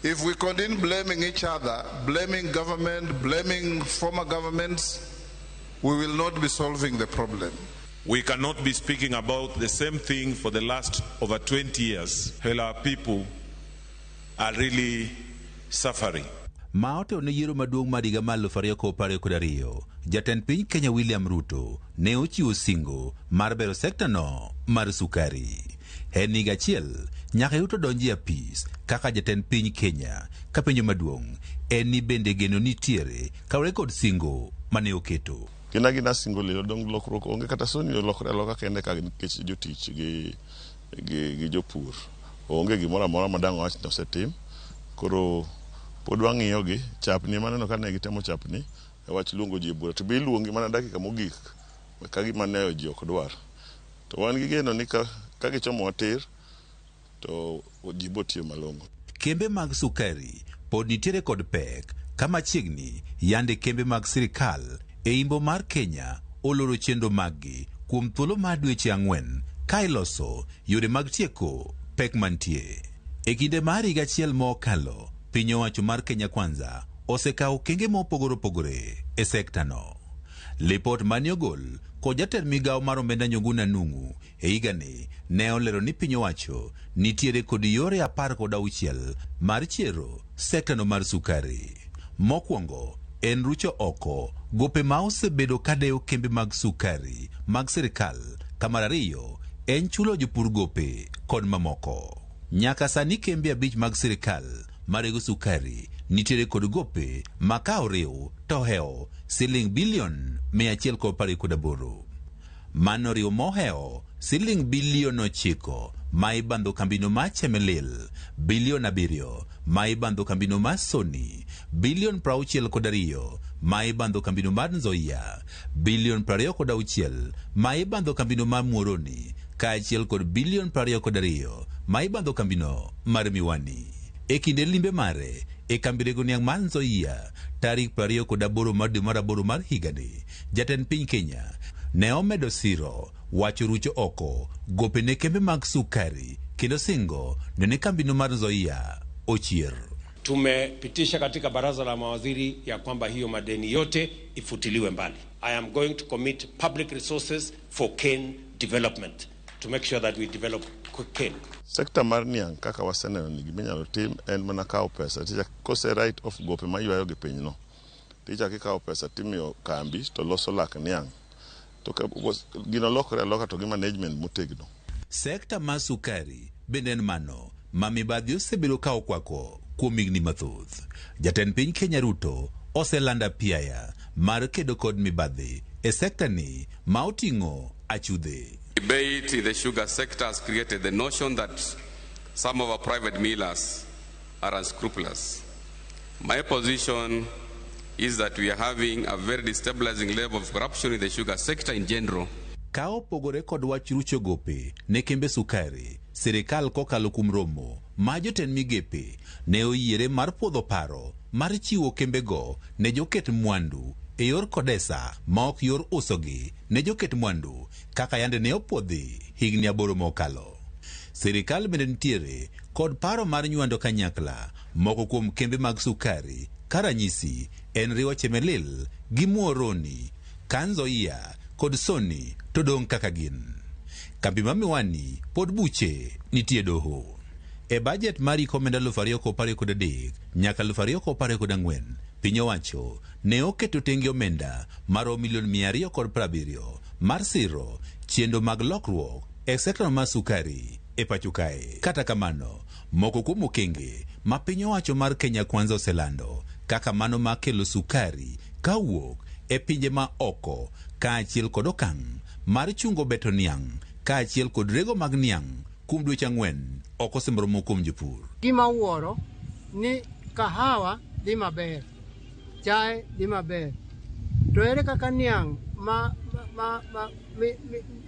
If we continue blaming each other, blaming government, blaming former governments, we will not be solving the problem. We cannot be speaking about the same thing for the last over 20 years while our people are really suffering. Maote one yiero maduong' mar higa mar 2022, jatend piny Kenya William Ruto ne ochiwo singo mar bero sekta no mar sukari. En higa achiel nyaka Ruto donji apis kaka jatend piny Kenya ka penjo maduong' en ni bende geno nitiere kaure kod singo mane oketo. Gina singo lilo dong lokruok onge kata soni lokore aloka kende ka nikech jotich gi jopur onge gimoro amora madang' wach no setim. Koro pod wang'iyo gi chapni maneno ka ne gitemo chapni e wach luongo ji bura to be iluongi mana dakika mogik ka gima ne ji ok dwar. To wan gi geno ni ka gichomo watir to ji botiyo malong'o. Kembe mag sukari pod nitiere kod pek kama chiegni yande kembe mag sirikal e imbo mar Kenya oloro chenro maggi kuom thuolo mar dweche 4 ka iloso yore mag tieko pek mantie. E kinde mar higa achiel mokalo, piny owacho mar Kenya Kwanza osekawo okenge mopogore opogore e sekta no. Lipot mane ogol kod jatend migawo mar omenda Nyonguna Nung'u e higani ne olero ni piny owacho nitiere kod yore 16 mar chiero sekta no mar sukari. Mokwongo en rucho oko gope ma osebedo kadewo kembe mag sukari mag sirikal. Kamar ariyo en chulo jopur gope kod mamoko. Nyaka sani kembe 5 mag sirikal marego sukari nitiere kod gope ma ka oriw to heo siling bilion 118. Mano riwo moheo siling bilion 9 ma ibandho kambino ma Chemelil, bilion 7 ma ibandho kambino ma Sony, bilion 62 ma ibandho kambino mar Nzoia, bilion 26 ma ibandho kambino mar Muoroni, kaachiel kod bilion 22 ma ibandho kambino mar Miwani. E kinde limbe mare e kambirego niang' mar Nzoia tarik 28 mar dwe mar 8 mar higani, jatend piny Kenya ne omedo siro wacho rucho oko gope ne kembe mag sukari kendo singo ne kambino mar Nzoia ochier. Tumepitisha katika baraza la mawaziri ya kwamba hiyo madeni yote ifutiliwe mbali. I am going to commit public resources for cane development to make sure that we develop cane. Sekta mar niang' kaka waseneno ni giminyalo tim en mana kawo pesa ticha kose right of gope ma ywayo gi pinyno. Ticha kikawo pesa timiyo kambi to loso lak niang'. To gino lokore aloka to gi management motegno. Sekta mar sukari bende en mano ma mibadhi osebedo ka okwako kuom higni mathoth. Jatend piny Kenya Ruto oselanda piaya mar kedo kod mibadhi e sekta ni ma oting'o achudhe. Debate in the sugar sector has created the notion that some of our private millers are unscrupulous. My position is that we are having a very destabilizing level of corruption in the sugar sector in general. Ka opogore kod wach rucho gope ne kembe sukari, sirikal kokalo kuom romo ma jotend migepe ne oyiere mar puodho paro mar chiwo kembego ne joket mwandu e yor kodesa ma ok yor usogi ne joket mwandu kaka yande ne opwodhi higni 8 mokalo. Sirikal bende nitiere kod paro mar nywando kanyakla moko kuom kembe mag sukari, karanyisi en riwo Chemelil gi Muoroni, Nzoia kod Sony to dong kaka gin. Kambi ma miwani pod buche nitie doho. E budget mari komenda 2023 nyaka 2024 piny owacho ne oketo tenge omenda maro milion 270 mar siro chiendo mag lokruok e sektor mar sukari e pacho kae. Kata kamano, moko kuom okenge ma piny owacho mar Kenya Kwanza oselando kaka mano ma kelo sukari kawuok e pinje ma oko kaachiel kod okang' mar chungo beto niang' kaachiel kod rego mag niang' kuom dweche 4 oko semromo kuom jopur. Gima wuoro ni kahawa dhi maber, chai dhi maber, to ere kaka niang'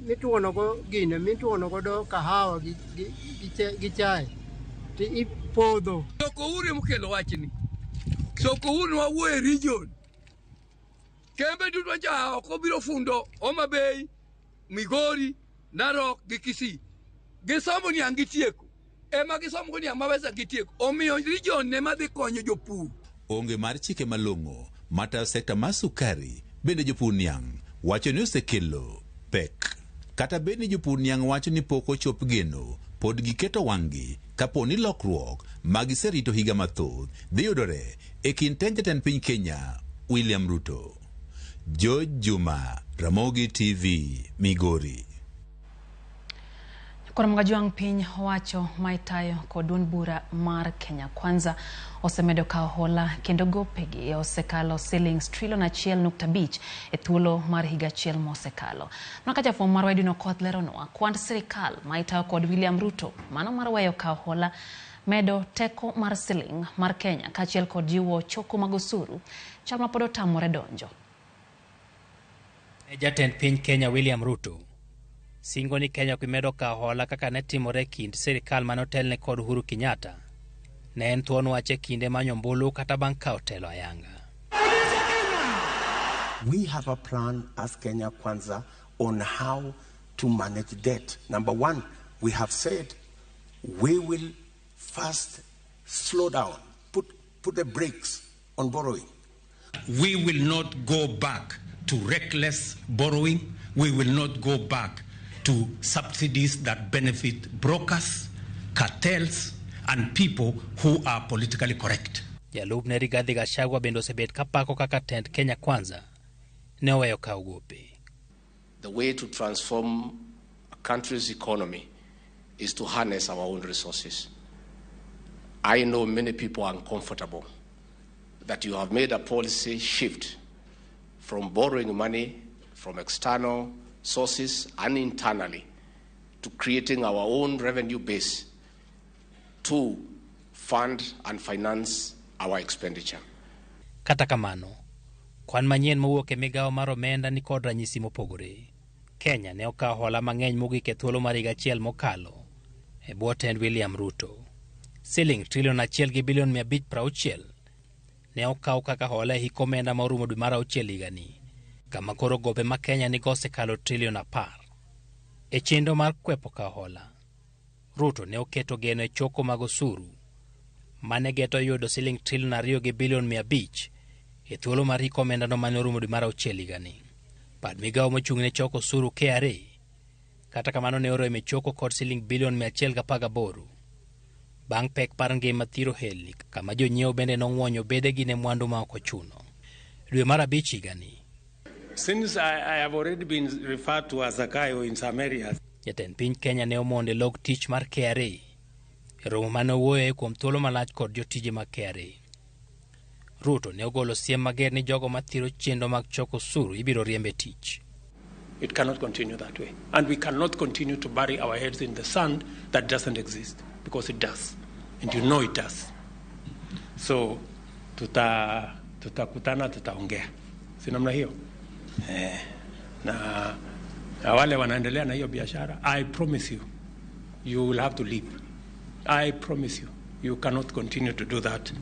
mituonogo gine, mituonogo do kahawa gi chai ti ipodho. Sokouru mokelo wachni. Sokouru wawuoye region. Kembe duto ja oko biro fundo Homa Bay, Migori, Narok gi Kisii. Gisomo niang' gitieko. Ema gisomo niang' mawesa gitieko. Omiyo region ne madhi konyo jopur. Onge mar chike malong'o mata sekta mar sukari bende jopur niang' wacho ni osekelo pek. Kata bende jopur niang' wacho ni pok ochop geno pod giketo wang'gi kapo ni lokruok magiserito higa mathoth dhi yudore e kind tend jatend piny Kenya William Ruto. George Juma, Ramogi TV, Migori. Koramga juang piny wacho maitayo kod duond bura mar Kenya Kwanza osemedo kawo hola kendo gopegi osekalo shillings trillion 1.5 e thuolo mar higa achiel mosekalo. Maka jafwambo mar Wedino Koth leronwa kwand sirikal maitayo kod William Ruto mano mar weyo kawo hola medo teko mar shilling mar Kenya kaachiel kod jiwo choko mag osuru chal ma pod otamore donjo. Jatend piny Kenya William Ruto singo ni Kenya kimedo kawo hola kaka ne timore kind sirikal manotelne kod Uhuru Kenyatta ne en thuon wache kinde manyombulu kata bang' kawo telo ayanga. We have a plan as Kenya Kwanza on how to manage debt. Number one, we have said we will first slow down, put the brakes on borrowing. We will not go back to reckless borrowing. We will not go back to subsidies that benefit brokers, cartels, and people who are politically correct. Jalupne Rigathi Gachagua bende osebet kapako kaka tend Kenya Kwanza ne oweyo kawo gope. The way to transform a country's economy is to harness our own resources. I know many people are uncomfortable that you have made a policy shift from borrowing money from external sources and internally to creating our own revenue base to fund and finance our expenditure. Kata kamano, kwan manyien mowuok e migawo mar omenda ni kod ranyisi mopogore. Kenya ne okawo hola mang'eny mogik e thuolo mar higa achiel mokalo e bwo tend William Ruto. Shilling trillion 1 gi bilion 560 ne okawo kaka hola e hik omenda ma orumo dwe mar 6 higani. Kama koro gope ma Kenya ni osekalo trillion 10. E chendo mar kwepo kawo hola, Ruto ne oketo geno e choko mag osuru mane geto yudo shilling trillion 2 gi bilion 500 e thuolo mar hik omenda no mane orumo dwe mar 6 higani. Pad migawo mochung' ne choko osuru KRA kata kamano ne oromo e choko kod shilling bilion 118 bang' pek par ngima thiro helni kama jonyiewo bende nong'wonyo bedegi ne mwandu ma ok ochuno. Dwe mar 5 higani, Since I have already been referred to as a guy in some areas. Jatend piny Kenya ne omonde log tich mar KRA e romo mane owuoye kuom thuolo malach kod jotije mag KRA. Ruto ne ogolo siem mager ni jogo mathiro chendo mag choko osuru ibiro riembe tich. It cannot continue that way. And we cannot continue to bury our heads in the sand that doesn't exist, because it does. And you know it does. So, tutakutana, tutaongea. Si namna hiyo? Na wale wanaendelea na hiyo biashara, I promise you, you will have to leave. I promise you, you cannot continue to do that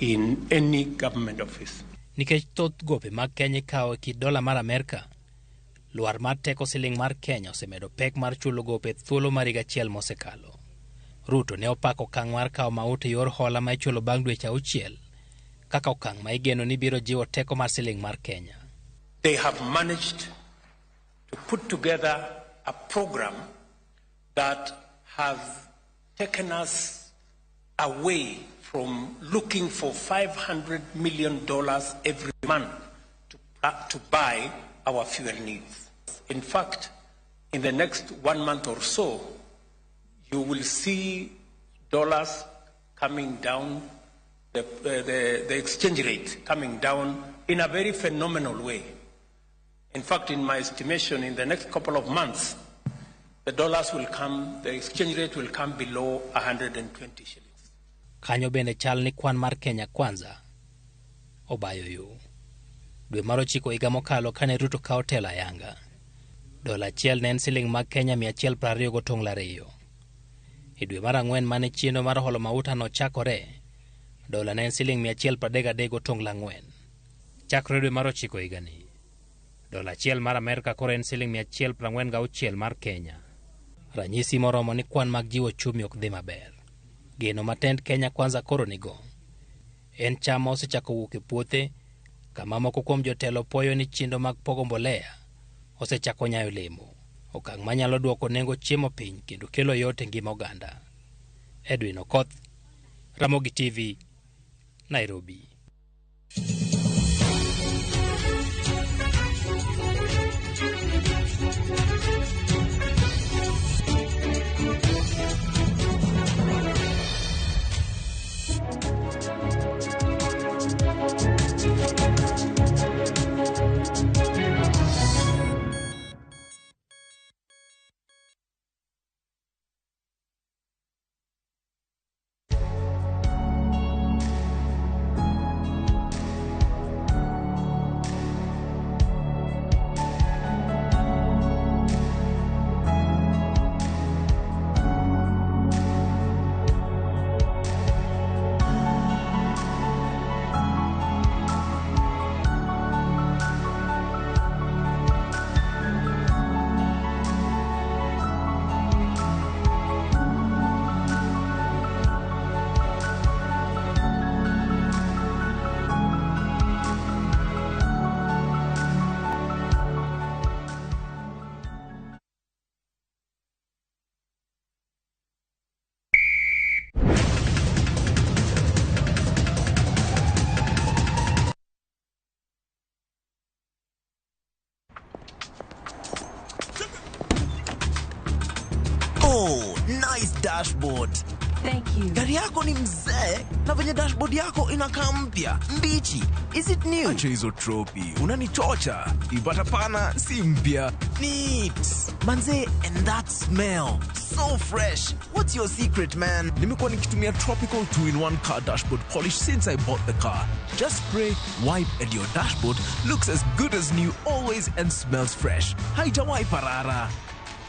in any government office. Nikech thoth gope mag Kenya kawo ki dola mar Amerika, luar mar teko siling mar Kenya osemedo pek mar chulo gope thuolo mar higa achiel mosekalo. Ruto ne opako okang' mar kawo maut e yor hola ma ichulo bang' dweche 6 kaka okang' ma igeno ni biro jiwo teko mar siling mar Kenya. They have managed to put together a program that has taken us away from looking for $500 million every month to buy our fuel needs. In fact, in the next 1 month or so, you will see dollars coming down, the exchange rate coming down in a very phenomenal way. In fact, in my estimation, in the next couple of months, the exchange rate will come below 120 shillings. Kanyo bende chal ni kwan mar Kenya Kwanza obayo yo. Dwe mar 9 higa mokalo kane Ruto kao telo ayanga, $1 ne en siling mag Kenya 120 gotong' lariyo. E dwe mar 4 mane chieno mar holo mauta no chakore, $1 ne en siling 133 gotong' l'4. Chakre dwe mar 9 higani, $1 mar Amerika koro en siling 146 mar Kenya. Ranyisi moromo ni kwan mag jiwo chumi ok dhi maber. Geno matend Kenya Kwanza koro nigo en cham ma osechako wuok e puothe, kama moko kuom jotelo poyo ni chindo mag pogo mbolea osechako nyayo lemo, okang' manyalo duoko nengo chiemo piny kendo kelo yot e ngima oganda. Edwin Okoth, Ramogi TV, Nairobi. Oh, nice dashboard. Thank you. Gari yako ni mzee na venye dashboard yako inakaa mpya, mbichi. Is it new? Acha hizo tropi, unanichocha. Ipata pana si mpya. Neat. Manze, and that smell. So fresh. What's your secret, man? Nimekuwa nikitumia Tropical 2-in-1 car dashboard polish since I bought the car. Just spray, wipe, and your dashboard looks as good as new always and smells fresh. Haitawai parara.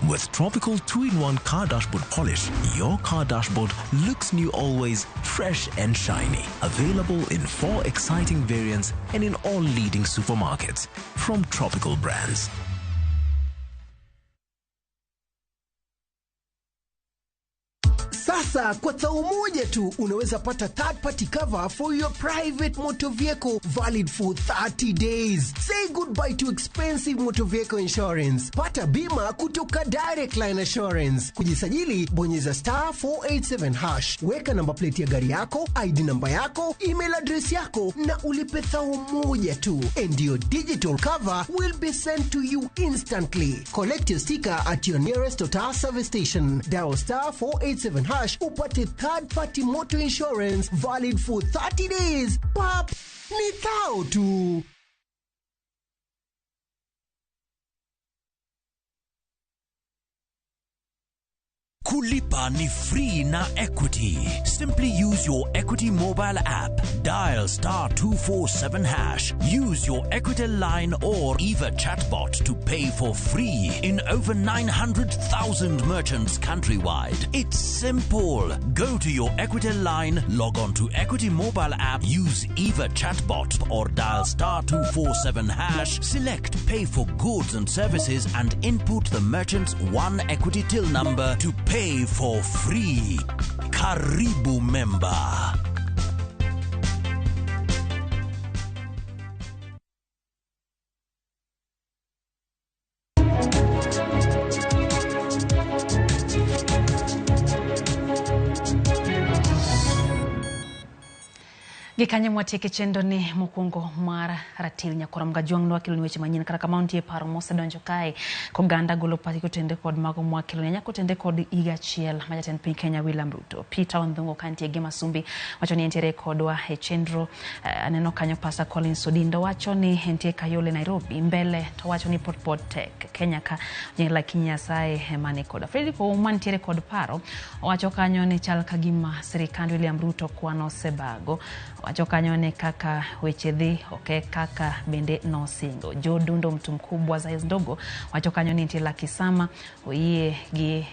With Tropical 2-in-1 car dashboard polish, your car dashboard looks new always, fresh and shiny. Available in 4 exciting variants and in all leading supermarkets from Tropical brands. Sasa kwa tao moja tu unaweza pata third party cover for your private motor vehicle valid for 30 days. Say goodbye to expensive motor vehicle insurance. Pata bima kutoka Direct Line Assurance. Kujisajili bonyeza *487#. Weka namba plate ya gari yako, ID namba yako, email address yako na ulipe thao moja tu. And your digital cover will be sent to you instantly. Collect your sticker at your nearest Total service station. Dial *487# upate third party motor insurance valid for 30 days. Pap, ni thao tu. Kulipa ni free na Equity. Simply use your Equity mobile app. Dial *247#. Use your Equity line or Eva chatbot to pay for free in over 900,000 merchants countrywide. It's simple. Go to your Equity line, log on to Equity mobile app, use Eva chatbot or dial *247#. Select pay for goods and services and input the merchant's one Equity till number to pay for free. Karibu member. Gikanye mwatieke chendo ni mokwongo mar ratil nyakora mgajuang no akilo ni weche manyien kata kaunti e paro mosedonjo kae koganda golo pati kotende kod mago mwakilo nyako tende kod iga chiel majaten piny Kenya William Ruto. Peter Ondhungo kantie gi Masumbi wacho ni entiere kodwa e chenro aneno kanyo Pastor Collins Odindo wacho ni entie Kayole Nairobi mbele to wacho ni pot tek Kenya ka jela kinyasaye emane koda. Fredrick Ouma entiere kod paro wacho kanyo ni chal kagima sirikand William Ruto kwano sebago wacho kanyo ni kaka weche dhi oke kaka bende no singo. Joe Dundo mtu mkubwa Zaiz Ndogo wacho kanyo ni ntila kisama oye gi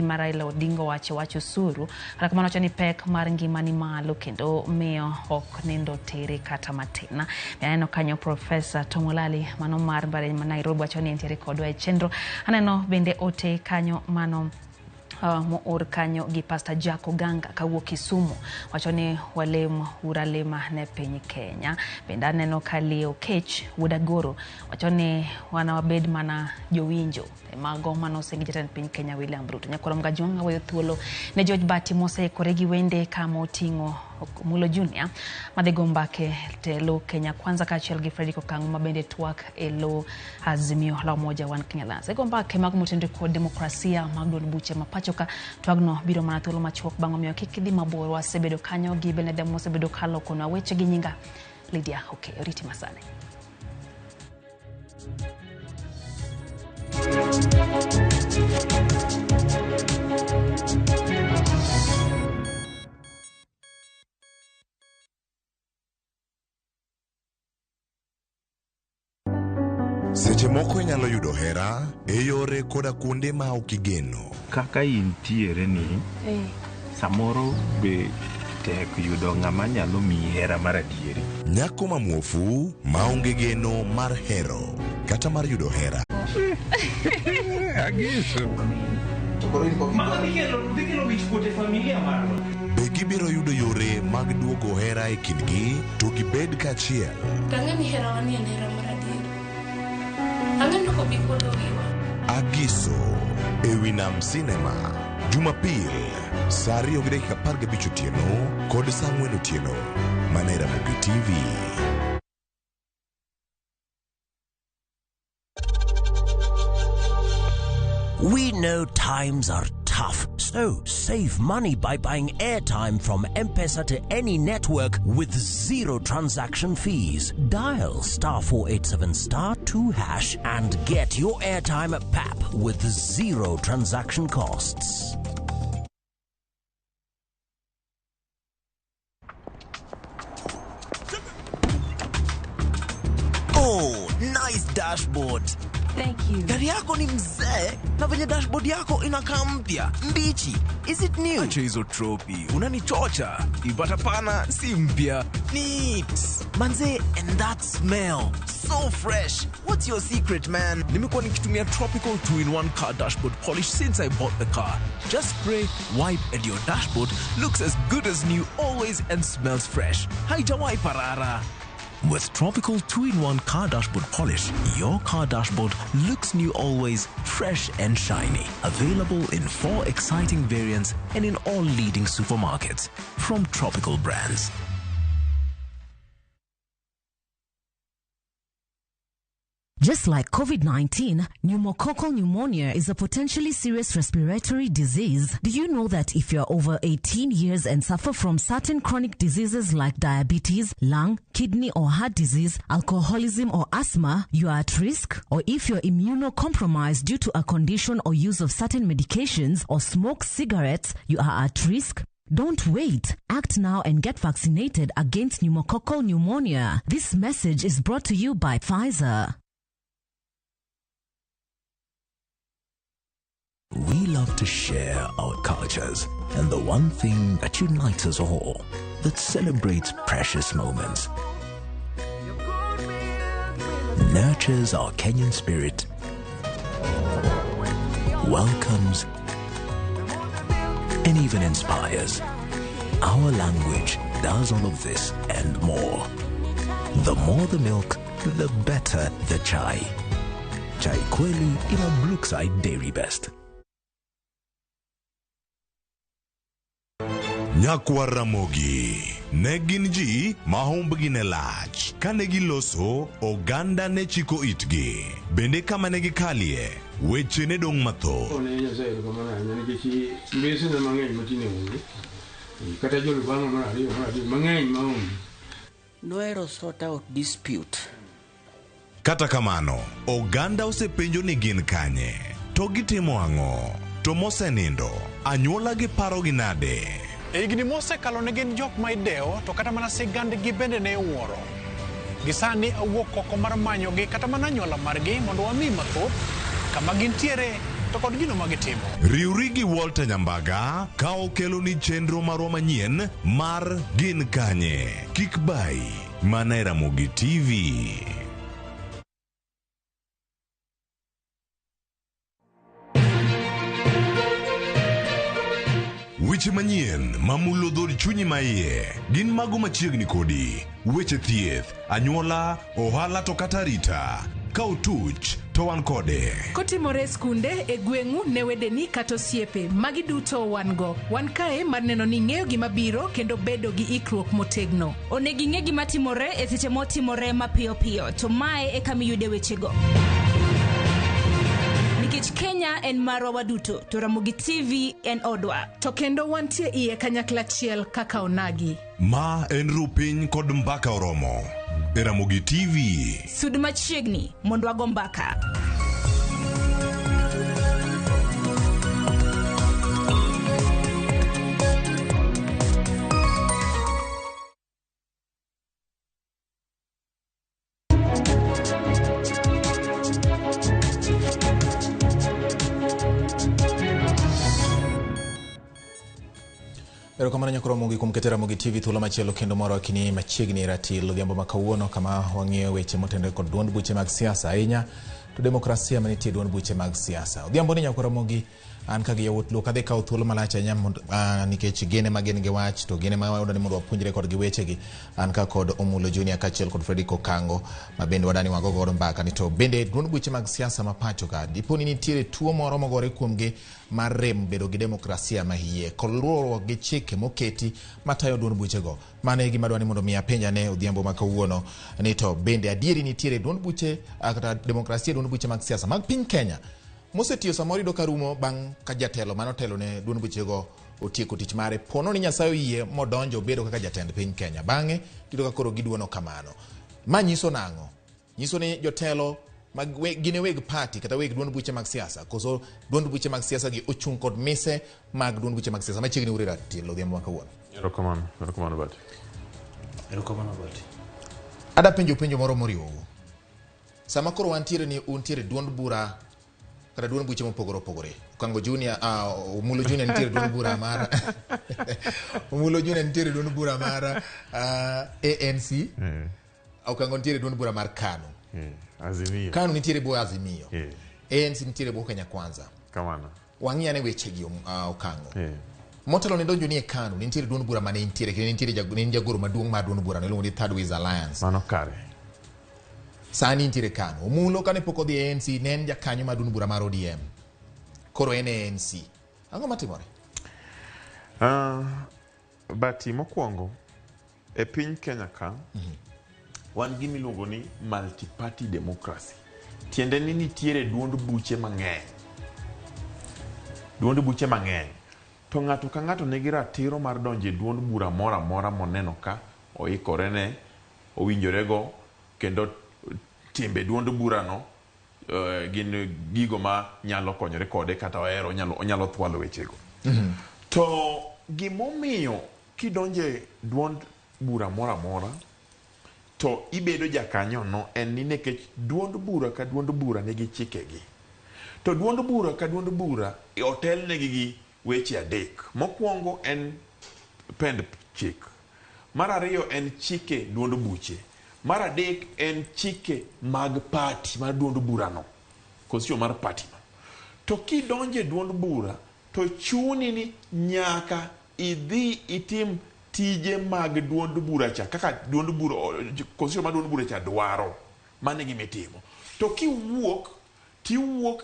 Raila Odinga wacho suru kata kamano wacho ni pek mar ngima ni malo kendo miyo ok nindo tere kata matina. Aneno kanyo Professor Tomolali mano mar bare Nairobi wacho ni entiere kodwa e chenro. Aneno bende ote kanyo mano moor kanyo gi Pastor Jaco Ganga kawuok Kisumu wacho ni walem uralema ne piny Kenya. Bende neno Kalio Kech Wudagoro wacho ni wanawabed mana jowinjo mago mano sengijeten piny Kenya William Ruto. Nyakora mgajuanga weyo thuolo ne George Bati mose koregi wende kama otingo Mulo Junior madhigo mbake telo Kenya Kwanza kachiel gi Fredrick Okango mabende twak elo Azimio la Umoja One Kenya Alliance. Ego mbake mag mutende kod demokrasia magdon buche mapachoka twagno biro mana thuolo machuok bang'o miyo kikidhi mabor wasebedo kanyo gi Benedem mosebedo kalo kono weche gi nyinga Lydia okay oriti masane. Seche moko nyalo yudo hera e yore koda kuonde ma okigeno. Kaka intiere ni samoro be tek yudo ng'ama nyalo miyi hera mar adieri. Nyako mamuofu maonge geno mar hero kata mar yudo hera. Agiso. Mama bigelo wichkuot familia marwa. Be gibiro yudo yore mag duogo hera e kindgi to gibed kachiel. Kang'eni hera wani en hera mar adieri. Ang'eno ko bikodo wiwa. Agiso e Winam Cinema Jumapil saa 2:15 otieno kod saa 4 otieno mana e Ramogi TV. We know times are tough, so save money by buying airtime from M-Pesa to any network with zero transaction fees. Dial *487*2# and get your airtime PAP with zero transaction costs. Oh, nice dashboard. Thank you. Gari yako ni mzee na venye dashboard yako inakaa mpya, mbichi. Is it new? Acha hizo tropi, unanichocha. Ibata pana si mpya. Neat. Manze, and that smell. So fresh. What's your secret, man? Nimekuwa nikitumia Tropical 2-in-1 car dashboard polish since I bought the car. Just spray, wipe, and your dashboard looks as good as new always and smells fresh. Haijawai parara. With Tropical 2-in-1 car dashboard polish, your car dashboard looks new always, fresh and shiny. Available in 4 exciting variants and in all leading supermarkets from Tropical brands. Just like COVID-19, pneumococcal pneumonia is a potentially serious respiratory disease. Do you know that if you're over 18 years and suffer from certain chronic diseases like diabetes, lung, kidney or heart disease, alcoholism or asthma, you are at risk? Or if you're immunocompromised due to a condition or use of certain medications or smoke cigarettes, you are at risk? Don't wait. Act now and get vaccinated against pneumococcal pneumonia. This message is brought to you by Pfizer. We love to share our cultures, and the one thing that unites us all, that celebrates precious moments, nurtures our Kenyan spirit, welcomes, and even inspires. Our language does all of this and more. The more the milk, the better the chai. Chai kweli ina Brookside Dairy Best. Nyakwa Ramogi ne gin ji ma humbgi ne lach kane giloso oganda ne chiko itgi bende kama ne gikalie weche ne dong matho. Noero sort out dispute. Kata kamano oganda osepenjo ni gin kanye to gitimo ang'o to mosenindo anyuola gi paro gi nade. Higni mosekalo ne gin jok ma idewo to kata mana sigandgi bende ne wuoro. Gisani awuok oko mar manyogi kata mana anyuola margi mondo wami mathoth kama gintiere to kod gino ma gitimo. Riwri gi Walter Nyambaga ka okelo ni chenro marwa manyien mar gin kanye. Kik bai mana Ramogi TV. Weche manyien mamulo dhod chunyi maiye gin mago machiegni kodi. Weche thieth, anyuola, ohala to kata rita. Ka utuch to wan kode. Kotimore skunde e gweng'u ne wedeni kata osiepe magi duto wan go. Wan kae mar neno ni ng'eyo gima biro kendo bedo gi ikruok motegno. Onegi ng'e gima timore e seche motimore mapiyo piyo to mae e kama iyude wechego. Nikech Kenya en marwa waduto to Ramogi TV en odwa. To kendo wantie iye kanyakla achiel kaka onagi. Ma en rupiny kod mbaka oromo. Ramogi TV. Sud machiegni mondo wago mbaka. Erokamano nyakoro Ramogi kuom keto Ramogi TV thuolo machielo kendo moro akini machiegni ratil odhiambo makawuono kama wang'iyo weche motenore kod duond buche mag siasa ahinya to demokrasia manitie duond buche mag siasa. Odhiambo ni nyakoro Ramogi an ka gi yawuot luok adhi kawo thuolo malach ahinya nikech gene ma gin gi wach to gene ma wadwani mondo wapuonjre kod gi wechegi an ka kod Omulo Junior kaachiel kod Fredrick Okango ma bende wadani wago godo mbaka ni to bende duond buche mag siasa ma pacho ka dipo ni nitiere tuo moro mogore kuomgi mar rem bedo gi demokrasia ma hie kod luoro gi chike moketi matayo duond buchego. Mano e gima dwani mondo mi apenja ne odhiambo makawuono ni to bende adieri nitiere duond buche kata demokrasia duond buche mag siasa mag piny Kenya mosetiyo samoro do karumo bang' ka jatelo manotelo ne duond buchego otieko tich mare pono ni Nyasaye oyie modonjo bedo kaka jatend piny Kenya bang'e tito ka koro giduono kamano. Ma nyiso nang'o? Nyiso ni jotelo mag gine weg party kata weg duond buche mag siasa koso duond buche mag siasa gi ochung' kod mise mag duond buche mag siasa machiegni urira tilo odhiambo makawuono. Erokamano Bati. Ada penjo moro moriwo. Sama koro wantiere ni untiere duond bura kata duond buche mopogore. Okango Junior, Omulo Junior nitiere duond bura mar Omulo Junior nitiere duond bura mar ANC. Okango nitiere duond bura mar KANU. Azimio. KANU nitiere bo Azimio. ANC nitiere bo Kenya Kwanza. Kamano. Wang'iya ne wechegi Okango. Motelo ne donjo ni e KANU nitiere duond bura mane nitiere kendo nitiere jagoro maduong' mar duond bura iluongo ni Third Ways Alliance. Mano kare. Sani nitiere KANU. Omulo kane pok odhi ANC ne en jakanyo mar duond bura mar ODM. Koro en ANC. Ang'o matimore? Bati mokwongo e piny Kenya ka wan gi miluongo ni multi-party democracy. Tiende ni nitiere duond buche mang'eny. Duond buche mang'eny. To ng'ato ka ng'ato nigi ratiro mar donje duond bura mora mora moneno ka oikore ne owinjorego kendo timbe duond burano gin gigo ma nyalo konyore kode kata ohero onyalo thwalo wechego. To gimomiyo kidonje duond bura mora mora to ibedo jakanyono en ni nekech duond bura ka duond bura nigi chikegi. To duond bura ka duond bura otelnegi gi weche adek. Mokwongo en pend chik. Mar ariyo en chike duond buche. Mar adek en chike mag party mar duond burano. Constitution mar party no. To kidonje duond bura to chuni ni nyaka idhi itim tije mag duond bura cha kaka duond bura constitution mar duond bura cha dwaro. Mane gimitimo. To kiwuok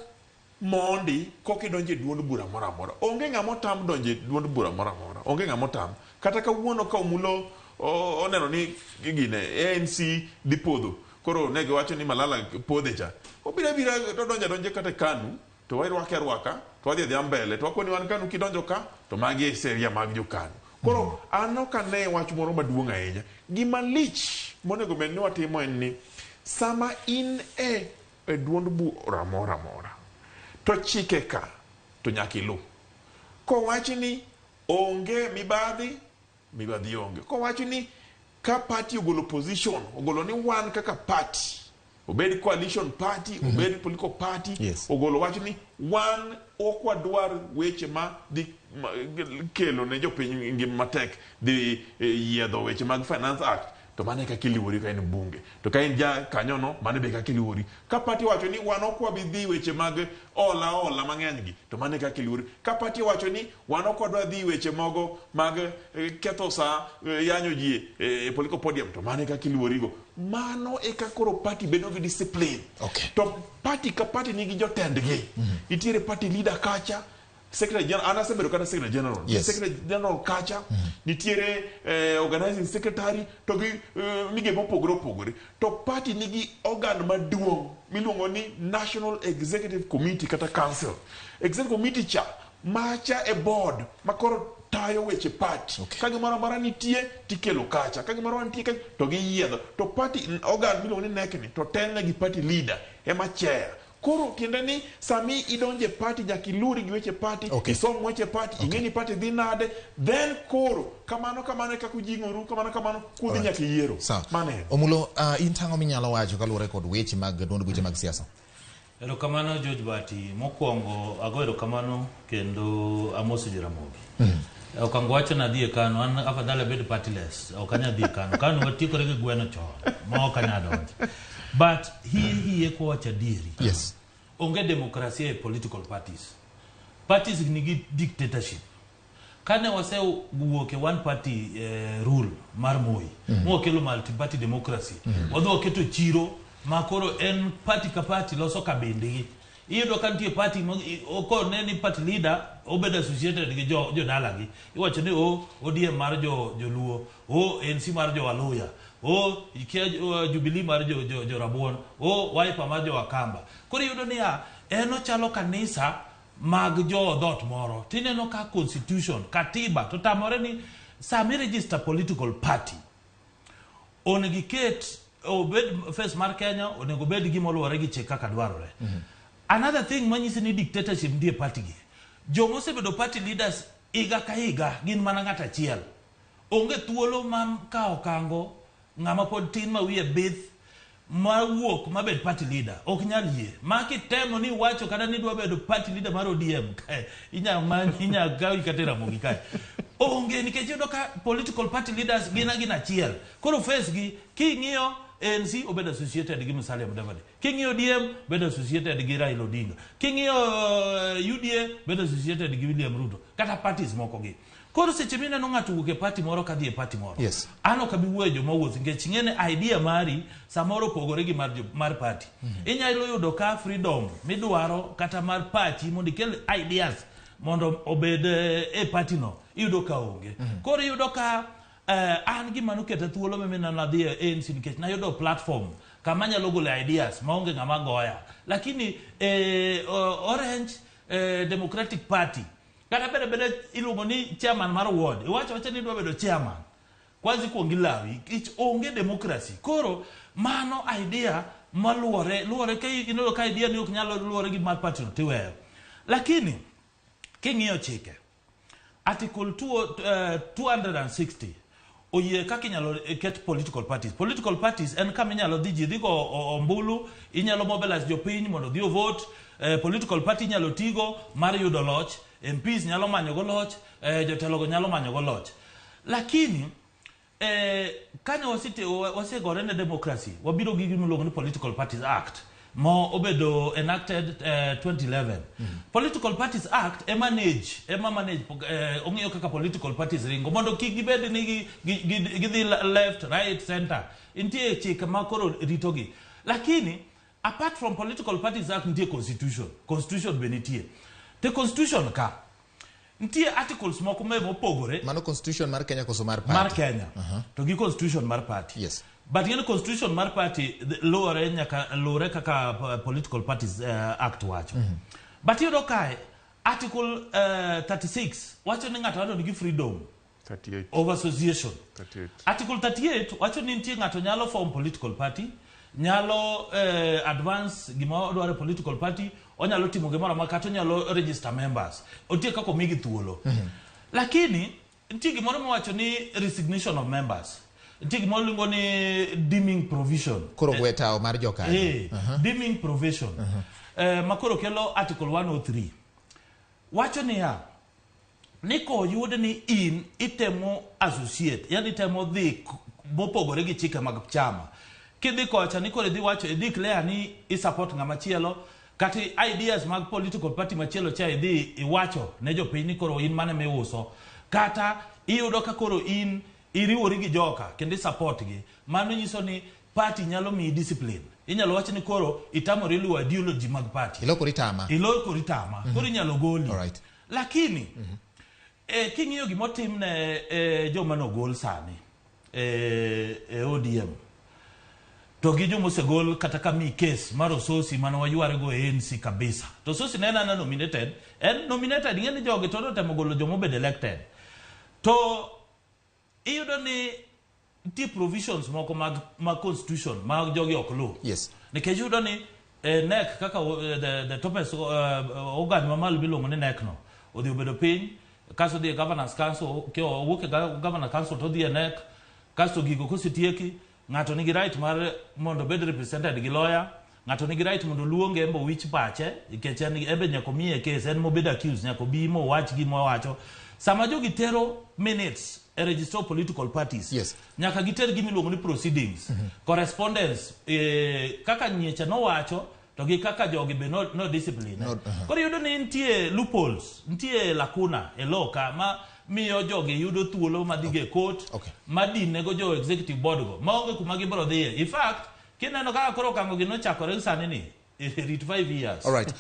mondi koki donje duond bura mora mora. Onge ng'amo tam donje duond bura mora mora. Onge ng'amo tam. Kata kawuono ka omulo oneno ni gigine ANC dipodho. Koro negi wacho ni Malala podhe cha. Obira to donje kata KANU to wairwake arwaka to wadhi dhi mbele to wakoni wan KANU kidonjo ka to magi e seria mag jo KANU. Koro ano kane wach moro maduong' ahinya. Gima lich monego bed ni watimo en ni sama in e duond bura mora mora to chike ka to nyaka ilu. Kowachi ni onge mibadhi onge. Kowachi ni ka party ogolo position, ogolo ni wan kaka party, obed coalition party, obed political party, ogolo wacho ni wan okwadwar weche ma di kelo ne jopiny ngima matek di yiedho weche mag Finance Act, to mane ka kiliwori ka en bunge. To ka en ja kanyono mane be ka kiliwori. Ka party wacho ni wan okwabi dhi weche mag ola mang'eny gi, to mane ka kiliwori. Ka party wacho ni wan okwadwa dhi weche mogo mag ketho sa yanyo ji e political podium, to mane ka kiliwori go. Mano e ka koro party bedo gi discipline. To party ka party nigi jotendgi. Itiere party leader kacha, Secretary General, ana sebedo kada Secretary General. Secretary General kacha, nitiere organizing secretary, to gi mige mopogore. To party nigi organ maduong' miluongo ni National Executive Committee kata Council. Executive Committee cha macha e board makoro tayo weche party. Ka gimoro amora nitie tikelo kacha. Ka gimoro nitie to gi yiedho. To party organ miluongo ni NEC to telne gi party leader ema chair. Koro tiende ni sami idonje party nyaka iluri gi weche party, isom weche party, ing'eni party dhi nade, then koro kamano kaka ujing'oru, kamano kudhi nyaka yiero. Mane. Omulo, in tang'o minyalo wacho kaluwore kod weche mag duond buche mag siasa? Erokamano George Bati, mokwongo ago erokamano kendo amoso Jaramogi. Okango wacho na dhi e KANU, an afadhali abed partyless, ok anya dhi e KANU. KANU watiekore gi gweno chon, ma ok anya donjo. But he wacho adieri. Yes. Onge demokrasia e political parties. Parties nigi dictatorship. Kane wase wuok e one party rule mar Moi, mwakelo multi-party democracy. Wadhi waketo chiro, makoro en party ka party loso kabindigi. Iyudo ka nitie party oko ne party leader obedo associated gi jo dalagi. Iwacho ni ODM mar joluo, ANC mar jo Waluya, Jubilee mar jo Rabuon, Wiper mar jo Wakamba. Koro iyudo ni eno chalo kanisa mag jo dhot moro. Tineno ka constitution, katiba, to tamore ni sami register political party. Onego iket obed face mar Kenya, onego bed gima oluwore gi chik kaka dwarore. Another thing manyisi ni dictatorship ndie party gi. Jomo osebedo party leaders higa ka higa gin mana ng'at achiel. Onge thuolo ma ka okango ng'ama pod tin ma wiye bith ma wuok mabed party leader. Ok nyal yie. Ma kitemo ni wacho kada ni dwa bedo party leader mar ODM. Inya gawi kata Ramogi kae. Onge nikech yudo ka political party leaders gin achiel. Koro face gi king'iyo ANC obedo associated gi Musalia Mudavadi. King'iyo ODM bedo associated gi Raila Odinga. King'iyo UDA bedo associated gi William Ruto. Kata parties moko gi. Koro seche mineno ng'ato wuok e party moro kadhi e party moro. Ano kabi wuoyo joma wuoth nikech ng'ene idea mari samoro pogore gi mar party. Inyalo yudo ka freedom midwaro kata mar party mondo ikel ideas mondo obed e party no. Iyudo ka onge. Koro iyudo ka an gima noketa thuolo memena nadhi e ANC nikech nayudo platform kama nyalo golo ideas maonge ng'ama goya. Lakini Orange Democratic Party kata bede iluongo ni chairman mar ward, iwacho ni dwa bedo chairman, kwanza kuongi lawi, onge demokrasi. Koro mano idea maluore ka inodo ka idea ni ok nyalo luore gi mar party tiweyo. Lakini king'iyo chike article 260 oye kaka inyalo ket political parties en kama inyalo dhi go ombulu, inyalo mobilize jopiny mondo dhi vote. Political party inyalo tigo mar yudo loch, MPs nyalo manyo go loch, jotelogo nyalo manyo go loch. Lakini kane wasegore ne demokrasi, wabiro gi gimiluongo ni Political Parties Act mo obedo enacted 2011. Political Parties Act ema manage ong'iyo kaka political parties ringo mondo kik gibed ni gidhi left, right, center. Intie chike ma koro ritogi. Lakini apart from political parties act nitie constitution benitie the constitution ka nitie articles moko mopogore mano constitution mar Kenya koso mar party mar Kenya to gi constitution mar party yes but yen constitution mar party lore kaka political parties act wacho but you know kai article 36 wacho ni ng'ato nigi freedom 38 of association 38 article 38 wacho ni nitie ng'ato nyalo form political party nyalo advance gima odwaro political party onyalo timo gimoro amora kata onyalo register members otie kako migi thuolo lakini nitie gimoro mawacho ni resignation of members nitie gimoro luongo ni deeming provision koro gwetao mar jokanyo deeming provision makoro kelo article 103 wacho ni ko yud ni in itemo associate yani itemo dhi mopogore gi chike mag chama kidhi kocha ni kore dhi wacho idhi declare ni i support ng'ama chielo kata ideas mag political party machielo cha idhi iwacho ne jopiny ni koro in mane miuso kata iyudo ka koro in iriwori gi joka kendo support gi mano nyiso ni party nyalo mi discipline inyalo wacho ni koro itamori luwo ideology mag party ilokori tama koro inyalo goli lakini king'iyo gimotim ne joma nogol sani ODM to gi jomo segol kata kami case mar Ososi mano wayware go ANC kabisa to Ososi ne nana nominated ng'eni jogi to temo golo jomo bed elected to iyudo ni tie provisions moko mag constitution mag jogi ok lu yes nikech iyudo ni NEC kaka the topes organ mamalo bilongo ni NEC no odhi obedo piny kaso dhi governance council wuok governance council to dhi NEC kaso gigo kosetieki ng'ato nigi right mar mondo bed represented gi lawyer ng'ato nigi right mondo luonge embo wich pache nikech en ebe nyako miye case en mobedo accused nyako bi mo wach gi mo wacho sama jogi tero minutes register political parties nyaka giter gi miluongo ni proceedings correspondence kaka Nyecha no wacho to gi kaka jogi be no discipline koro yudo ni nitie loopholes nitie lacuna e loka ma miyo jogi yudo thuolo madhige court madine go jo executive board go maonge kuma gibro dhiye in fact kineno kaka koro kango gi nochakore sani ni rit 5 years all right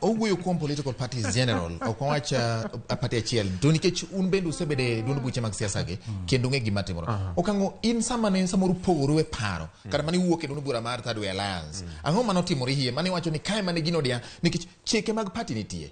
owuoyo kuom political parties general okwacha party achiel to nikech un bende usebede duond buche mag siasa ge kendo ng'e gima timore okango in sama ne samoro pogoro e paro kata mani wuok e duond bura mar Third Way Alliance ang'o manotimore hie mani wacho ni kae mane gino dia nikech chike mag party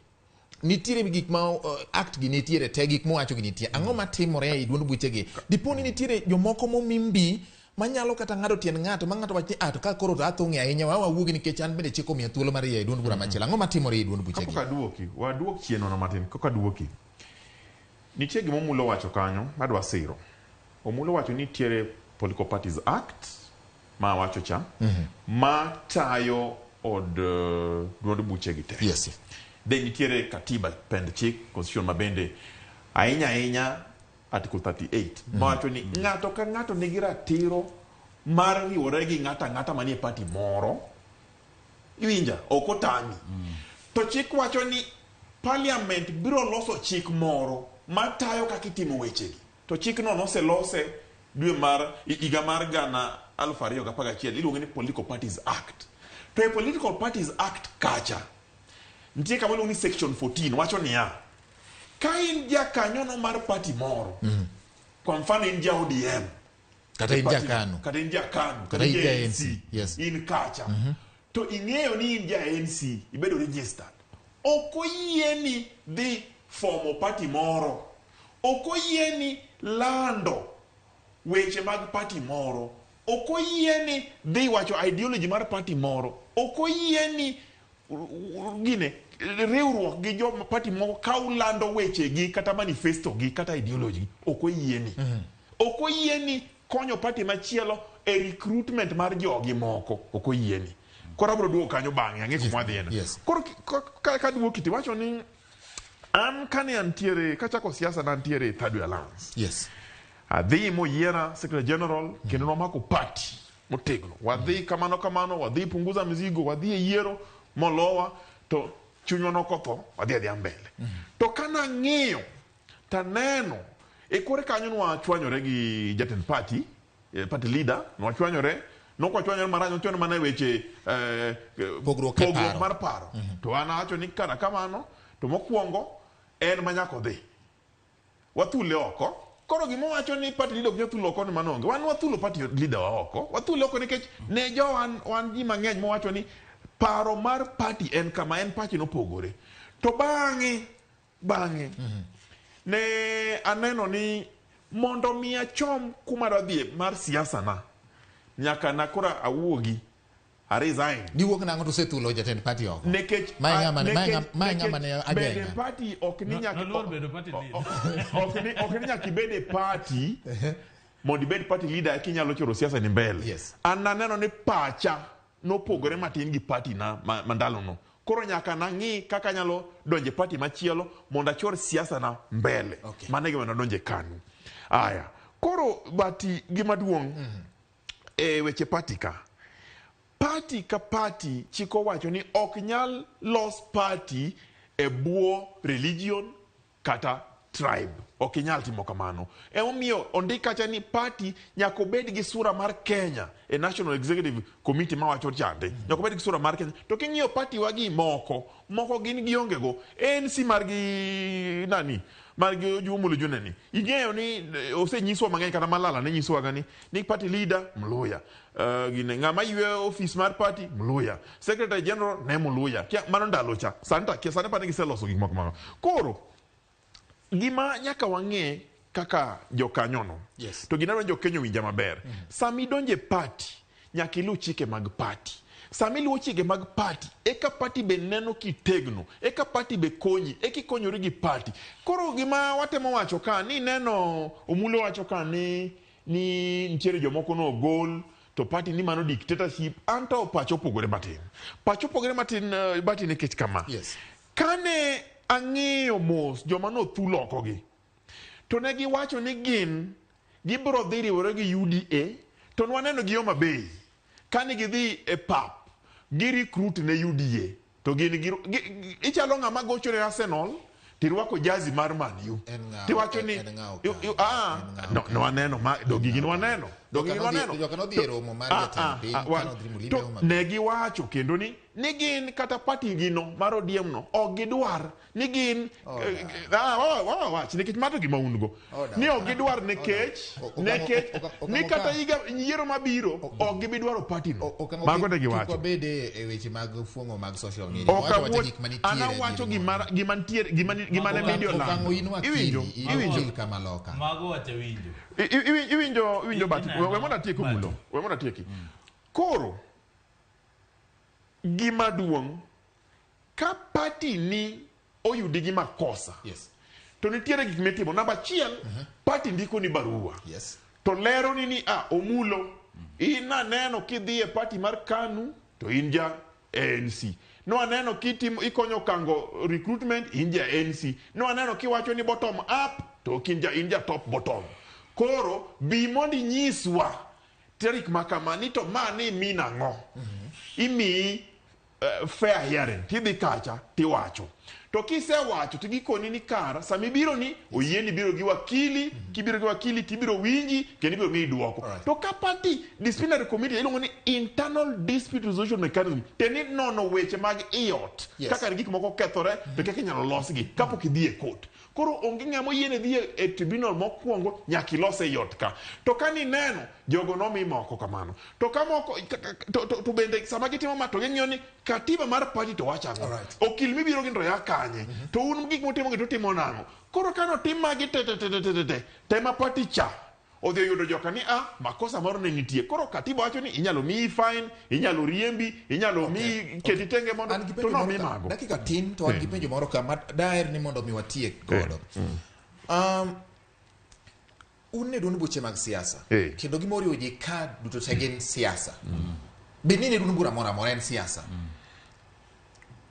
nitiere gik ma act gi nitiere te gik mowacho gi nitie ang'o matimore e duond buche ge diponi nitiere jomoko momimbi manyalo kata ng'ado tien ng'ato ma ng'ato wacho to ka koro athung'e ahinya wawuogi nikech an bende chiko miya thuolo mar yie duond bura machielo ang'o matimore e duond buche gi waduok chien no matin koka duoki nitie gimo mulo wacho kanyo madwa siro omulo wacho ni nitiere Political Parties Act ma wacho cha ma tayo od duond buche gi te then nitiere katiba pend chik constitution mabende ahinya article 38 mawacho ni ng'ato ka ng'ato nigi ratiro mar riwore gi ng'ata manie party moro iwinja ok otami to chik wacho ni parliament biro loso chik moro matayo kaka itimo wechegi to chik no noselose dwe mar higa mar 2011 iluongo ni Political Parties Act to e Political Parties Act kacha nitie kama iluongo ni section 14 wacho niya ka in jakanyono mar party moro kwa mfano in ja ODM kata in jakano kata in jakano kata in ANC in kacha to ing'eyo ni in ja ANC ibedo registered okoyieni dhi formo party moro okoyieni lando weche mag party moro okoyieni dhi wacho ideology mar party moro okoyieni gine riwruok gi jo party moko ka ulando weche gi kata manifesto gi kata ideology okoyieni konyo party machielo e recruitment mar jogi moko okoyieni koro abro duogo kanyo bang'e ang'e kuma dhiena koro ka duogo kiti wacho ni an kane antiere kachako siasa nantiere Third Way Alliance adhi moyiera secretary general kendo nomako party motegno wadhi kamano wadhi punguza mizigo wadhi e yiero molowa to chunywa nokotho wadhi adhiya mbele to kana ng'iyo taneno e kore kanyo nwachwanyore gi jatend party leader nwachwanyore nokwachwanyo marach chon mana weche pogruok mar paro to an awacho ni kara kamano to mokwongo en manyako dhi wathule oko koro gimo wacho ni party leader ok thulo oko ni manonge wan wathulo party leader wa oko wathulo oko nikech ne jo wan ji mang'eny mowacho ni paro mar party en kama en pachi nopogore to bang'e ne aneno ni mondo mi achom kuma radhie mar siasa na nyaka na kora awuogi a resign ni wuok nango to sethulo jatend party oko nekech bede party ok ni nyaka ok ni nyaka ibede party mondo ibed party leader kinyalo choro siasa ni mbele an naneno ni pacha nopogore matin gi party na mandalo no koro nyaka nang'i kaka nyalo donje party machielo mondo achor siasa na mbele mane gima nadonje kanu aya koro bati gima duong' weche party ka party chiko wacho ni ok nyal los party e buo religion kata tribe ok nyal timo kamano emomiyo ondikacha ni party nyaka bed gi sura mar Kenya e National Executive Committee ma wacho chande nyaka bed gi sura mar Kenya to king'iyo party wagi moko gin gionge go ANC margi nani margi jumulo juneni ing'eyo ni osenyiswa mang'eny kata malala ne nyiswa gani ni party leader Mluya gine ng'ama ywe office mar party Mluya secretary general ne Mluya mano ndalo cha santa sane pane giseloso gik moko koro gima nyaka wang'e kaka jokanyono to ginaro jokenyo winja maber sami donje party nyaka ilu chike mag party sami luwo chike mag party eka party be neno kitegno eka party be konyi ekikonyori gi party koro gima watemo wacho ka ni neno omulo wacho ka ni ntiere jomoko no gol to party ni mano dictatorship anto pacho pogore matin batin nikech kama kane ang'eyo mos joma no thulo oko gi to ne giwacho ni gin gibro dhi riwore gi UDA to nwaneno gi Homa Bay kane gidhi e pap gi recruit ne UDA to gin ichalo ng'ama gochore Arsenal tirwako jazi mar Man U tiwacho ni no aneno dogigin waneno to ne giwacho kendo ni gin kata party gino mar ODM no ok gidwar ni gin wach nikech mato gima ungo ni ok gidwar nekech ni kata yiero mabiro ok gibidwaro party no mago ne giwacho bede e weche mag fuongo mag social media ana wacho gima ne video la iwinjo kama loka mago wache iwinjo bati we mona tieko mulo we mona tieki koro gima duong' ka party ni oyudi gi makosa to nitiere gik mitimo namba achiel party ndiko ni barua to lero ni omulo ina neno kidhi e party mar KANU to in ja ANC no aneno kitimo ikonyo kango recruitment in ja ANC no aneno kiwacho ni bottom up to in ja top bottom koro bi mondi nyiswa tarik makamani to mani mina ng'o imi fair hearing tidhi kacha tiwacho to kisewacho tigikoni ni kara sami biro ni oyieni biro gi wakili kibiro gi wakili tibiro winji kendo biro mi duoko to ka party disciplinary committee iluongo ni internal dispute resolution mechanism teni nono weche mag iot kaka gik moko kethore to kaka inyalo losgi kapok idhi e court koro onge ng'ama yiene dhi e tribunal mokwongo nyaka ilose iot ka to kani neno jogo nomi moko kamano to kamoko to bende sama gitimo ma to ging'iyo ni katiba mar party to wacho ang'o okil mibiro gin roya kanye to un gik motimo gi to timo nang'o koro kano tim magi tema party cha odhi yudo joka ni makosa moro ne nitie koro katiba wacho ni inyalo miyi fine inyalo riembi inyalo miyi keti tenge mondo to no mi mago dakika tin to an gi penjo moro kama daher ni mondo mi watiek godo un ne dun buche mag siasa kendo gimoro ji ka duto tegen siasa be ne dun bura mora en siasa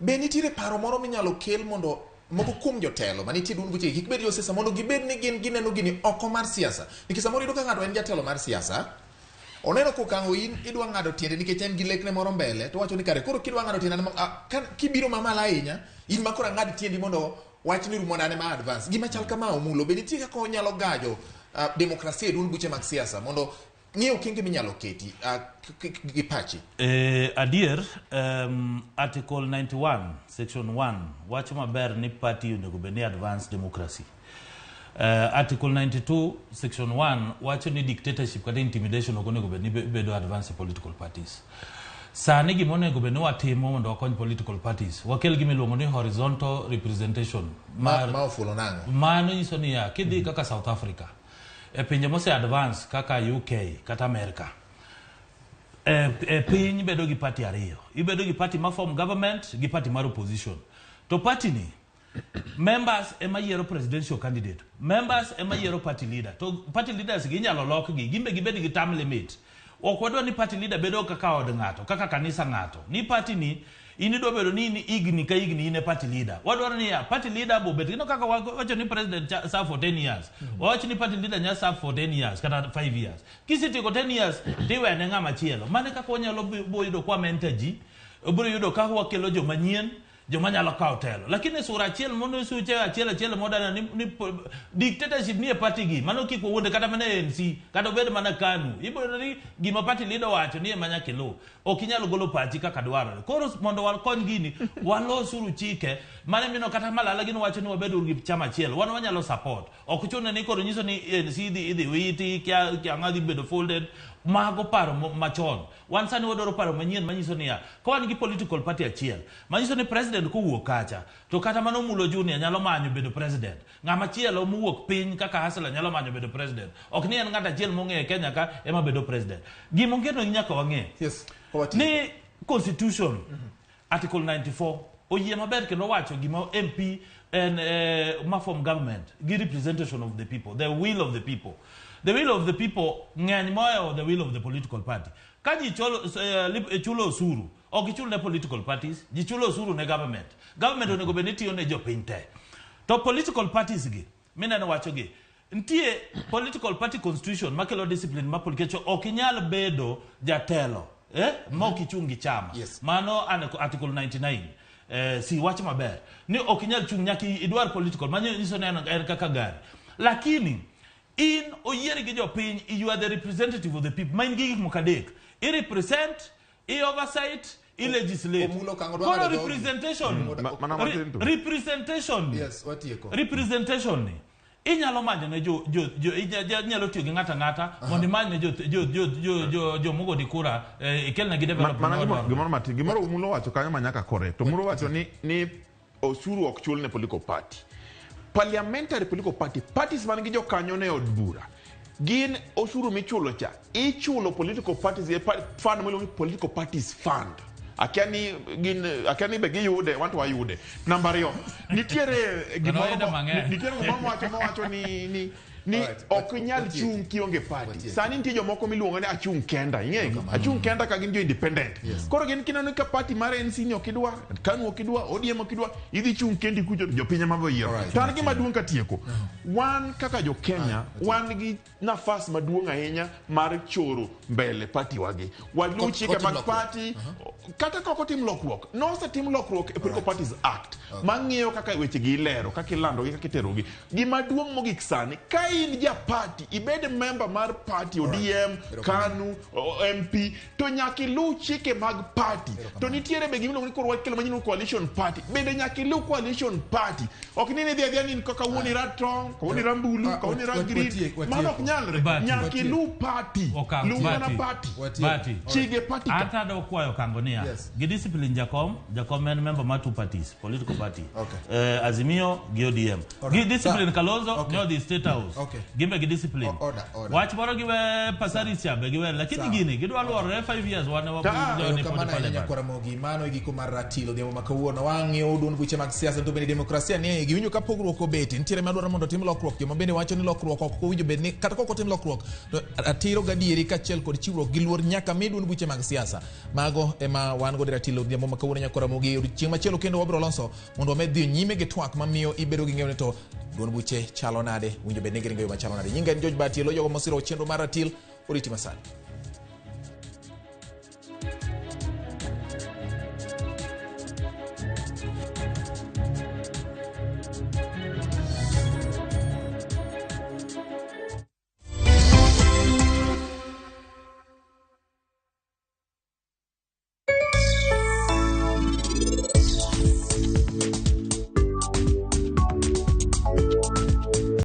be nitiere paro moro minyalo kel mondo moko kuom jotelo manitie dun buche kik bed josiasa mondo gibed ni gineno gini oko mar siasa nikech samoro yudo ka ng'ato en jatelo mar siasa oneno kokang'o in idwa ng'ado tiende nikech en gi lekne moro mbele to wacho ni kare koro kidwa ng'ado tiende kibiro mamalo ahinya in makoro ng'ad tiendi mondo wach ni rumo nane ma advance gima chal kama omulo be nitie kaka onyalo gajo demokrasia e dun buche mag siasa mondo ng'eyo okenge minyalo keti gi pachi. Adier, Article 91 Section 1 wacho maber ni party onego bed ni advanced democracy. Article 92 Section 1 wacho ni dictatorship kata intimidation ok onego bed ni bedo advanced political parties. Sani gima onego bed ni watimo mondo wakony political parties wakel gima iluongo ni horizontal representation ma ofulo nang'o. Mano nyiso ni kidhi kaka South Africa e pinje mose advance kaka UK kata America, piny bedo gi party ariyo. Ibedo gi party ma form government gi party mar opposition. To party ni members ema yiero presidential candidate, members ema yiero party leader. To party leaders gi inyalo lokgi, gimbe gibed gi term limit. Ok wadwa ni party leader bedo kaka od ng'ato, kaka kanisa ng'ato. Ni party ni inido bedo ni igni ka igni ine party leader. Wadwa ni party leader bo bedo kino kaka wacho ni president serve for 10 years. Wacho ni party leader nya serve for 10 years kata 5 years. Kisitieko 10 years tiwe ne ng'ama chielo. Mane kaka wanyalo boyudo kwa menteji, obiro yudo kaka wakelo jo manyien, joma nyalo kawo telo. Lakini sura achiel mondo suche achiel modana ni dictatorship ni e party gi mano kiko wuonde kata mana ANC kata obed mana KANU. Ibo ni gima party leader wacho ni emanya kelo. Ok inyalo golo pachi kaka dwarore. Koro mondo wakony gini walosuru chike mane mino kata Malala gino wacho ni wabedo gi chama achiel. Wan wanyalo support. Ok chuno ni koro nyiso ni ANC idhi witi kya ng'adhi bedo folded. Mago paro machon. Wan sani wadoro paro manyien manyiso ni kawan gi political party achiel manyiso ni president kowuok kacha to kata mano mulo junior nyalo manyo bedo president. Ng'ama chielo mowuok piny kaka Hasla nyalo manyo bedo president. Ok ni en ng'at achiel mong'e Kenya ka ema bedo president. Gima ongeno nyaka wang'e. Yes. Ni constitution article 94 oyie maber kendo wacho gima MP and ma form government gi representation of the people, the will of the people. The will of the people ng'eny moyo the will of the political party. Ka ji chulo osuru, ok ichul ne political parties, ji chulo osuru ne government. Government onego bed ni tiyo ne jopiny te. To political parties gi, mineno wacho gi, ntie political party constitution makelo discipline ma political ok inyal bedo jatelo, ma ok ichungi chama. Yes. Mano article 99. Si wach maber. Ni ok inyal chung nyaka idwar political, manyo nyiso ne en kaka gari. Lakini in oyiere gi jopiny, you are the representative of the people. Main gigi mokadek. I represent, I oversight, I legislate. Koro representation. Yes, watieko. Representation ni. Inyalo manyo ne inyalo tiyo gi ng'ata mondo imany ne jo mogo di kura ikel na gi development. Gimoro mulo wacho kanyo manyaka correct. To mulo wacho ni osuru ok chul ne political party. Parliamentary political party, parties man gi jo kanyo ne od bura. Gin osuru michulo cha. Ichulo political parties fund mo political parties fund. Akiani be giyude, want to yude. Number 2. Nitiere gimoro wacho ni ok nyal chung kionge party. Sani nitie jomoko miluongo ni achung kenda, ing'eyo? Achung kenda ka gin jo independent. Koro gin kineno ka party mar ANC ni ok idwa, KANU ok idwa, ODM ok idwa, idhi chung kendi kucho jopiny ma boyiero. Tan gima duong' katieko. Wan kaka jo Kenya, wan gi nafas maduong' ahinya mar choro mbele party wagi. Walu chike mag party kata koko tim lokruok. No se tim lokruok e Political Parties Act. Mang'iyo kaka weche gi ilero, kaka ilando gi, kaka iterogi. Gima duong' mogik sani in ja party, ibed member mar party ODM, KANU, MP, to nyaki lu chike mag party. To nitiere be gimno ni korwa kelo manyino coalition party. Bende nyaki lu coalition party. Ok nini dhia ni kaka woni ratong, ka woni rambulu, ka woni rangiri. Mano ok nyalre. Nyaki lu party. Lu wana party. Chige party. Ata do kwayo kangonia. Gi discipline Jakom en member mar 2 parties, political party. Azimio, gi ODM. Gi discipline Kalonzo, no the State House. Gimbe gi discipline. Watch moro giwe pasari siabe giwe lakini gini gidwa luore 5 years wane wabudo kamana nya RAMOGI mano igiko mar ratilo demo makawuono wang'io duond buche mag siasa to bende demokrasia ni giwinjo ka pogruok obeti ntiere madwaro mondo tim lokruok joma bende wacho ni lokruok ok owinjo bed ni kata kok tim lokruok to ratiro gadieri kachiel kod chiwruok gi luor nyaka mi duond buche mag siasa mago ema wan go ratilo demo makawuono nya RAMOGI chieng' machielo kendo wabiro loso mondo med dhi nyime gi twak mamiyo ibedo gi ng'eyo to duond buche chalo nade winjo bed ni giringo yo machalo nade nyinga en George Batielo jogo mosiro chenro mar ratil oriti masani.